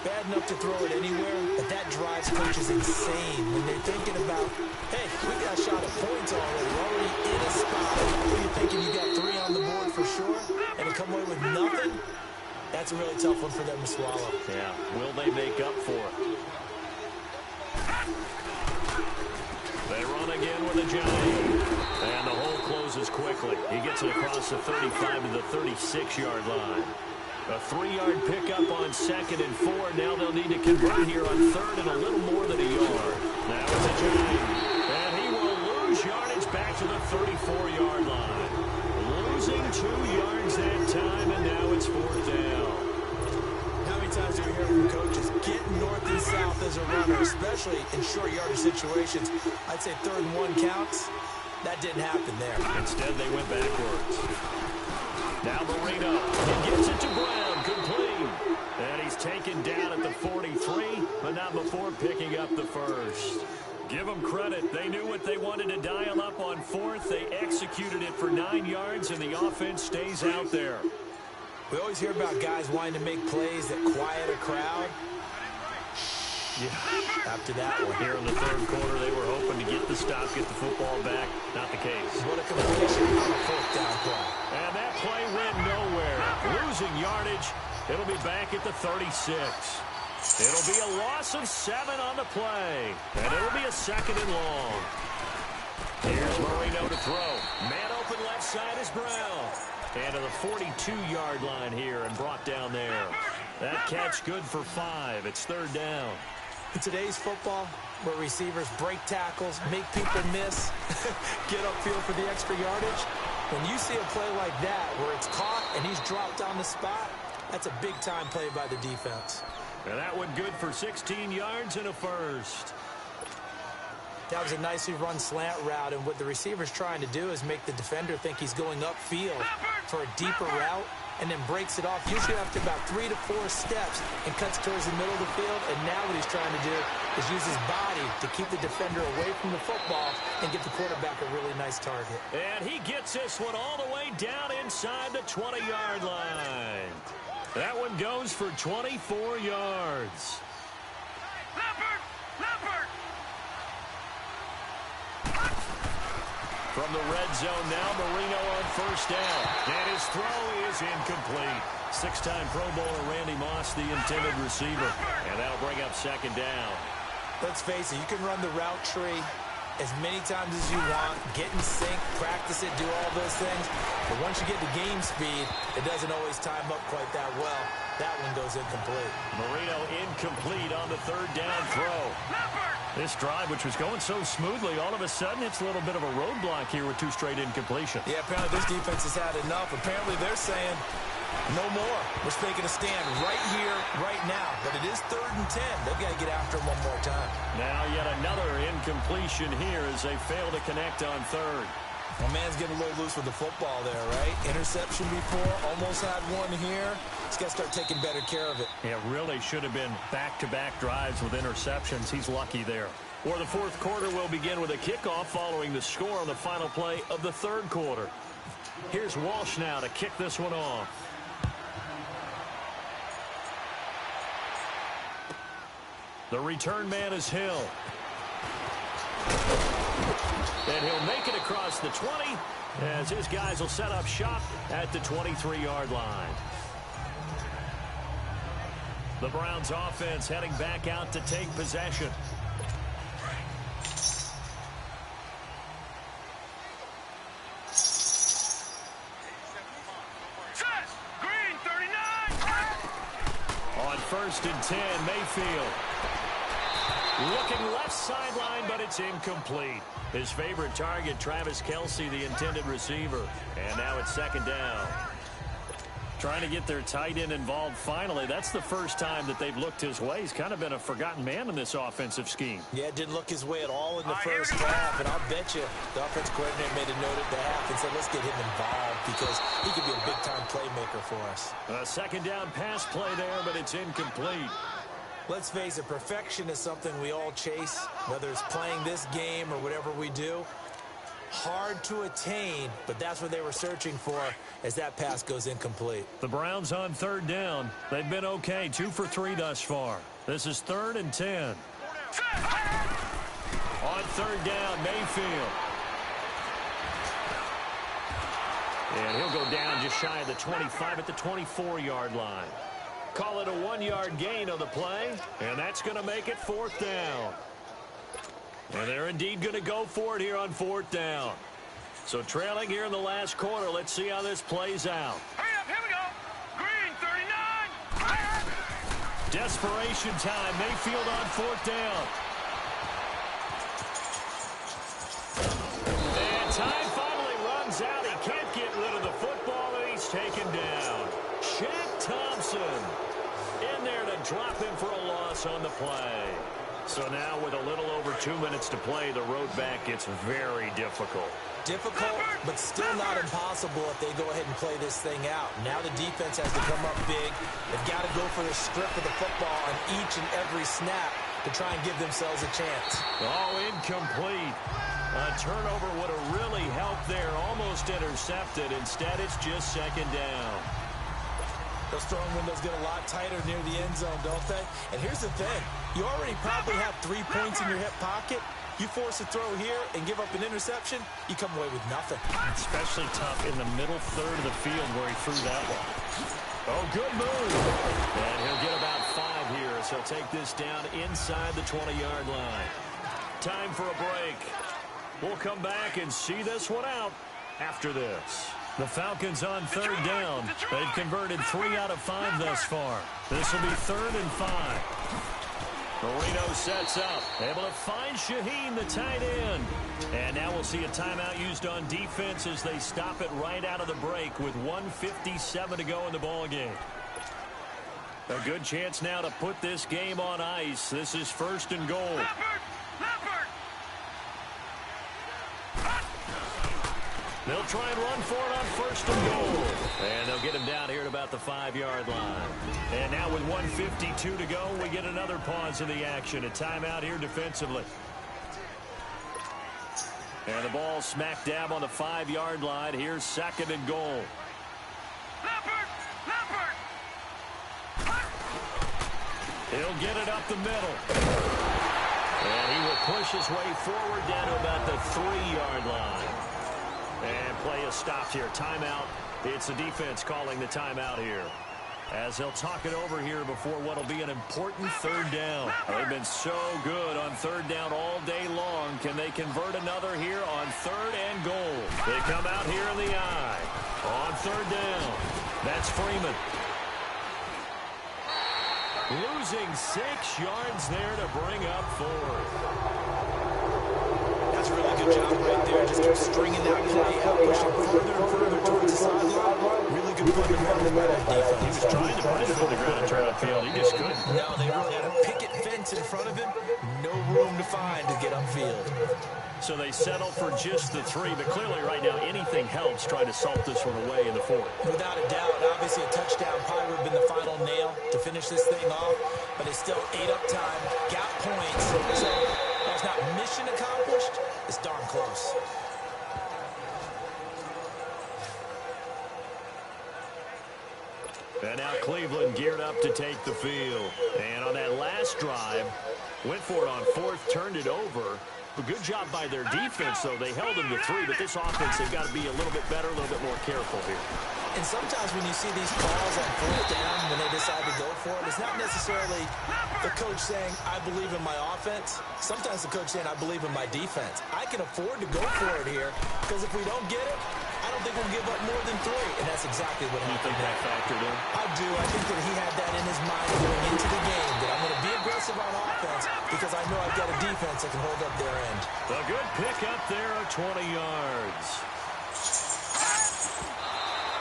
Bad enough to throw it anywhere, but that drives coaches insane when they're thinking about, hey, we got a shot at points already. We're already in a spot where you're thinking you got 3 on the board for sure, and to come away with nothing, that's a really tough one for them to swallow. Yeah, will they make up for it? They run again with a giant. And the hole closes quickly. He gets it across the 35 to the 36-yard line. A 3-yard pickup on 2nd and 4. Now they'll need to convert here on 3rd and a little more than a yard. Now it's a giant. And he will lose yardage back to the 34-yard line. Losing 2 yards that time, and now it's 4th down. How many times do we hear from coaches getting north and south as a runner, especially in short yardage situations? I'd say 3rd and 1 counts. That didn't happen there. Instead, they went backwards. Now Marino. He gets it to Brown. Complete. And he's taken down at the 43, but not before picking up the first. Give them credit. They knew what they wanted to dial up on 4th. They executed it for 9 yards, and the offense stays out there. We always hear about guys wanting to make plays that quiet a crowd. Yeah, after that one. Here in the third quarter, they were hoping to get the stop, get the football back. Not the case. What a completion on a fourth down play. And that play went nowhere. Losing yardage. It'll be back at the 36. It'll be a loss of 7 on the play. And it'll be a 2nd and long. Here's Marino to throw. Man open left side is Brown. And to the 42-yard line here and brought down there. That catch good for 5. It's 3rd down. In today's football, where receivers break tackles, make people miss, get upfield for the extra yardage, when you see a play like that where it's caught and he's dropped on the spot, that's a big-time play by the defense. And that one good for 16 yards and a first. That was a nicely run slant route, and what the receiver's trying to do is make the defender think he's going upfield for a deeper route, and then breaks it off, usually after about 3 to 4 steps, and cuts towards the middle of the field. And now what he's trying to do is use his body to keep the defender away from the football and get the quarterback a really nice target. And he gets this one all the way down inside the 20-yard line. That one goes for 24 yards. From the red zone now, Marino on first down. And his throw is incomplete. 6-time Pro Bowler Randy Moss, the intended receiver. And that'll bring up 2nd down. Let's face it, you can run the route tree as many times as you want, get in sync, practice it, do all those things. But once you get to game speed, it doesn't always time up quite that well. That one goes incomplete. Marino incomplete on the 3rd down throw. This drive, which was going so smoothly, all of a sudden it's a little bit of a roadblock here with 2 straight incompletions. Yeah, apparently this defense has had enough. Apparently they're saying, no more. We're making a stand right here, right now. But it is 3rd and 10. They've got to get after him one more time. Now yet another incompletion here as they fail to connect on 3rd. Well, man's getting a little loose with the football there, right? Interception before, almost had one here. He's got to start taking better care of it. Yeah, really should have been back-to-back drives with interceptions. He's lucky there. Or the 4th quarter will begin with a kickoff following the score on the final play of the 3rd quarter. Here's Walsh now to kick this one off. The return man is Hill. And he'll make it across the 20 as his guys will set up shop at the 23-yard line. The Browns offense heading back out to take possession. Green, 39! On 1st and 10, Mayfield. Looking left sideline, but it's incomplete. His favorite target, Travis Kelce, the intended receiver. And now it's 2nd down. Trying to get their tight end involved finally. That's the first time that they've looked his way. He's kind of been a forgotten man in this offensive scheme. Yeah, it didn't look his way at all in the first half. And I'll bet you the offense coordinator made a note at the half and said, let's get him involved because he could be a big-time playmaker for us. A 2nd down pass play there, but it's incomplete. Let's face it, perfection is something we all chase, whether it's playing this game or whatever we do. Hard to attain, but that's what they were searching for as that pass goes incomplete. The Browns on 3rd down. They've been okay, 2 for 3 thus far. This is 3rd and 10. On 3rd down, Mayfield. And he'll go down just shy of the 25 at the 24-yard line. Call it a 1-yard gain on the play, and that's going to make it 4th down. And they're indeed going to go for it here on 4th down. So trailing here in the last quarter, let's see how this plays out. Hurry up, here we go! Green, 39! Desperation time, Mayfield on 4th down. And time finally runs out. He can't get rid of the football, and he's taken down. Shaq Thompson in there to drop him for a loss on the play. So now with a little over 2 minutes to play, the road back gets very difficult. Difficult, but still not impossible if they go ahead and play this thing out. Now the defense has to come up big. They've got to go for the strip of the football on each and every snap to try and give themselves a chance. Oh, incomplete. A turnover would have really helped there. Almost intercepted. Instead, it's just 2nd down. Those throwing windows get a lot tighter near the end zone, don't they? And here's the thing. You already probably have 3 points in your hip pocket. You force a throw here and give up an interception, you come away with nothing. Especially tough in the middle third of the field where he threw that one. Oh, good move. And he'll get about 5 here, so he'll take this down inside the 20-yard line. Time for a break. We'll come back and see this one out after this. The Falcons on third down. They've converted 3 out of 5 thus far. This will be 3rd and 5. Marino sets up, able to find Shaheen, the tight end. And now we'll see a timeout used on defense as they stop it right out of the break with 1:57 to go in the ballgame. A good chance now to put this game on ice. This is 1st and goal. They'll try and run for it on 1st and goal. And they'll get him down here at about the 5-yard line. And now with 1:52 to go, we get another pause in the action. A timeout here defensively. And the ball smack dab on the 5-yard line. Here's 2nd and goal. He'll get it up the middle. And he will push his way forward down to about the 3-yard line. And play is stopped here. Timeout. It's the defense calling the timeout here, as they'll talk it over here before what will be an important 3rd down. They've been so good on 3rd down all day long. Can they convert another here on 3rd and goal? They come out here in the eye on 3rd down. That's Freeman. Losing 6 yards there to bring up 4th. That's a really good job right there. Just keep stringing that play out, pushing further and further towards the sideline. Really good fundamentals by that defense. He was trying to put it on the ground and try to field. He just couldn't. No, they really had a picket fence in front of him. No room to find to get upfield. So they settle for just the 3, but clearly right now anything helps trying to salt this one away in the 4th. Without a doubt, obviously a touchdown probably would have been the final nail to finish this thing off, but it's still ate up time, got points, so that's not mission accomplished. It's darn close. And now Cleveland geared up to take the field. And on that last drive, went for it on 4th, turned it over. A good job by their defense, though. They held them to 3, but this offense, they've got to be a little bit better, a little bit more careful here. And sometimes when you see these calls on 4th down, when they decide to go for it, it's not necessarily the coach saying, I believe in my offense. Sometimes the coach saying, I believe in my defense. I can afford to go for it here, because if we don't get it, I don't think we'll give up more than 3. And that's exactly what happened. You think that factored in? I do. I think that he had that in his mind going into the game, that I'm going to be aggressive on offense because I know I've got a defense that can hold up their end. A good pick up there of 20 yards.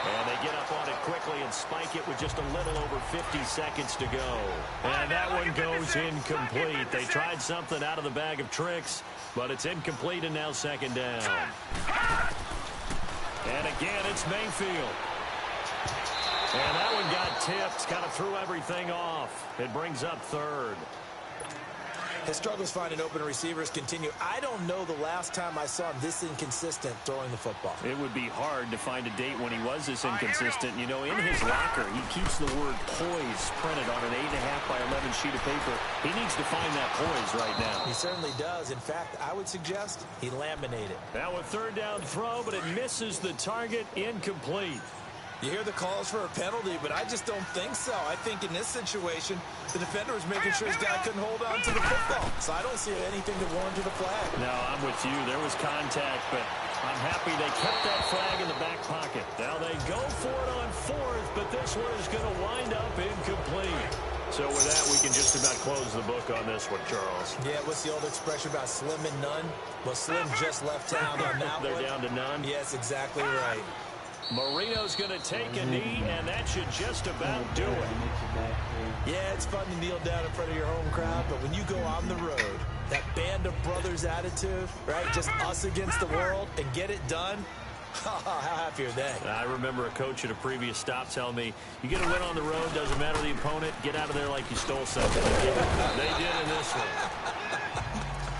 And they get up on it quickly and spike it with just a little over 50 seconds to go. And that one goes incomplete. They tried something out of the bag of tricks, but it's incomplete and now 2nd down. And again, it's Mayfield. And that one got tipped, kind of threw everything off. It brings up 3rd. His struggles finding open receivers continue. I don't know the last time I saw him this inconsistent throwing the football. It would be hard to find a date when he was this inconsistent. You know, in his locker, he keeps the word poise printed on an 8.5 by 11 sheet of paper. He needs to find that poise right now. He certainly does. In fact, I would suggest he laminated. Now a 3rd down throw, but it misses the target, incomplete. You hear the calls for a penalty, but I just don't think so. I think in this situation, the defender was making sure his guy couldn't hold on to the football. So I don't see anything to warrant to the flag. No, I'm with you. There was contact, but I'm happy they kept that flag in the back pocket. Now they go for it on 4th, but this one is going to wind up incomplete. So with that, we can just about close the book on this one, Charles. Yeah, what's the old expression about slim and none? Well, Slim just left town on that one. They're down to none? Yes, exactly right. Marino's going to take a knee, and that should just about do it. Yeah, it's fun to kneel down in front of your home crowd, but when you go on the road, that band of brothers attitude, right, just us against the world, and get it done, how happy are they? I remember a coach at a previous stop telling me, you get a win on the road, doesn't matter the opponent, get out of there like you stole something. They did in this one.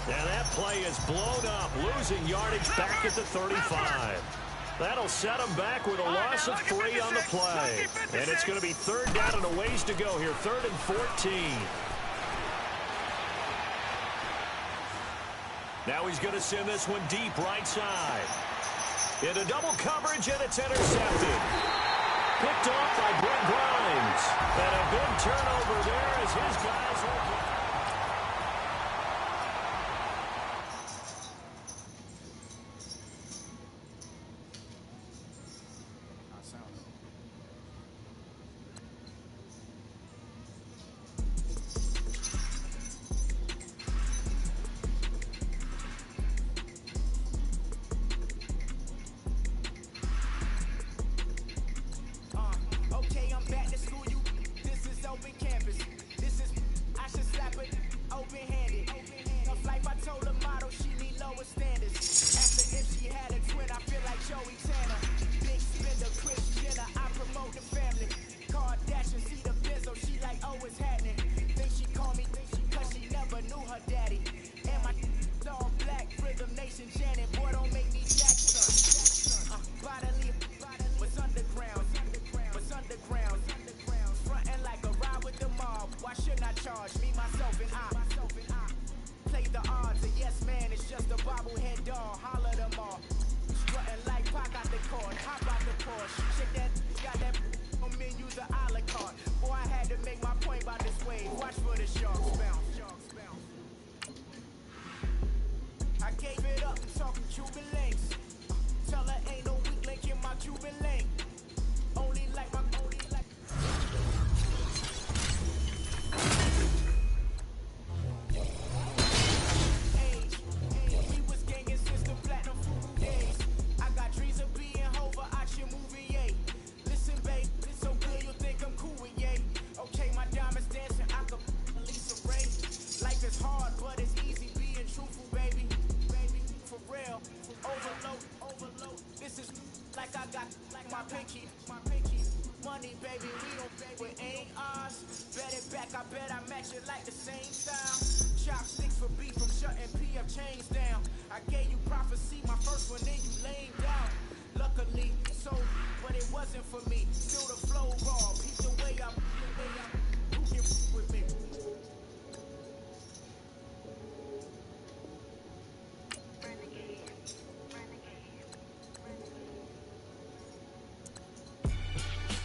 Now that play is blown up, losing yardage back at the 35. That'll set them back with a loss of 3 on the play. And it's going to be 3rd down and a ways to go here. 3rd and 14. Now he's going to send this one deep right side. Into double coverage, and it's intercepted. Picked off by Brent Grimes. And a big turnover there as his guys are...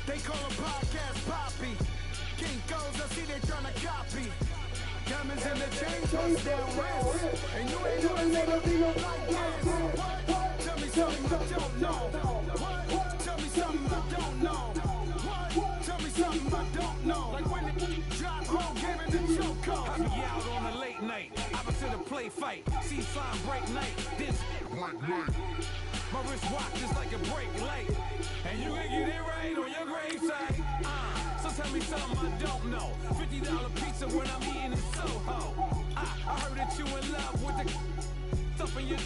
They call a podcast Poppy. King goes, I see they tryna copy. Diamonds in the chain, touchdown wrist. And you ain't never be on like this. What? Tell me something I don't know. What? Tell me something I don't know. What? Tell me something I don't know. Like when the drop roll gave it the choke code. I be out on a late night, opposite a play fight. See sign break night, this black night. My wrist watch is like a brake light. And you can get it right on your gravesite. So tell me something I don't know. $50 pizza when I'm eating in Soho. I heard that you in love with the stuff in your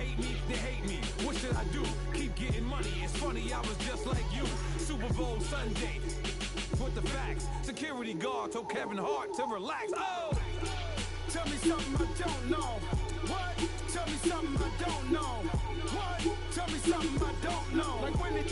hate me, they hate me. What should I do? Keep getting money. It's funny, I was just like you. Super Bowl Sunday. With the facts. Security guard told Kevin Hart to relax. Oh! Tell me something I don't know. What? Tell me something I don't know. What? Tell me something I don't know. Like when the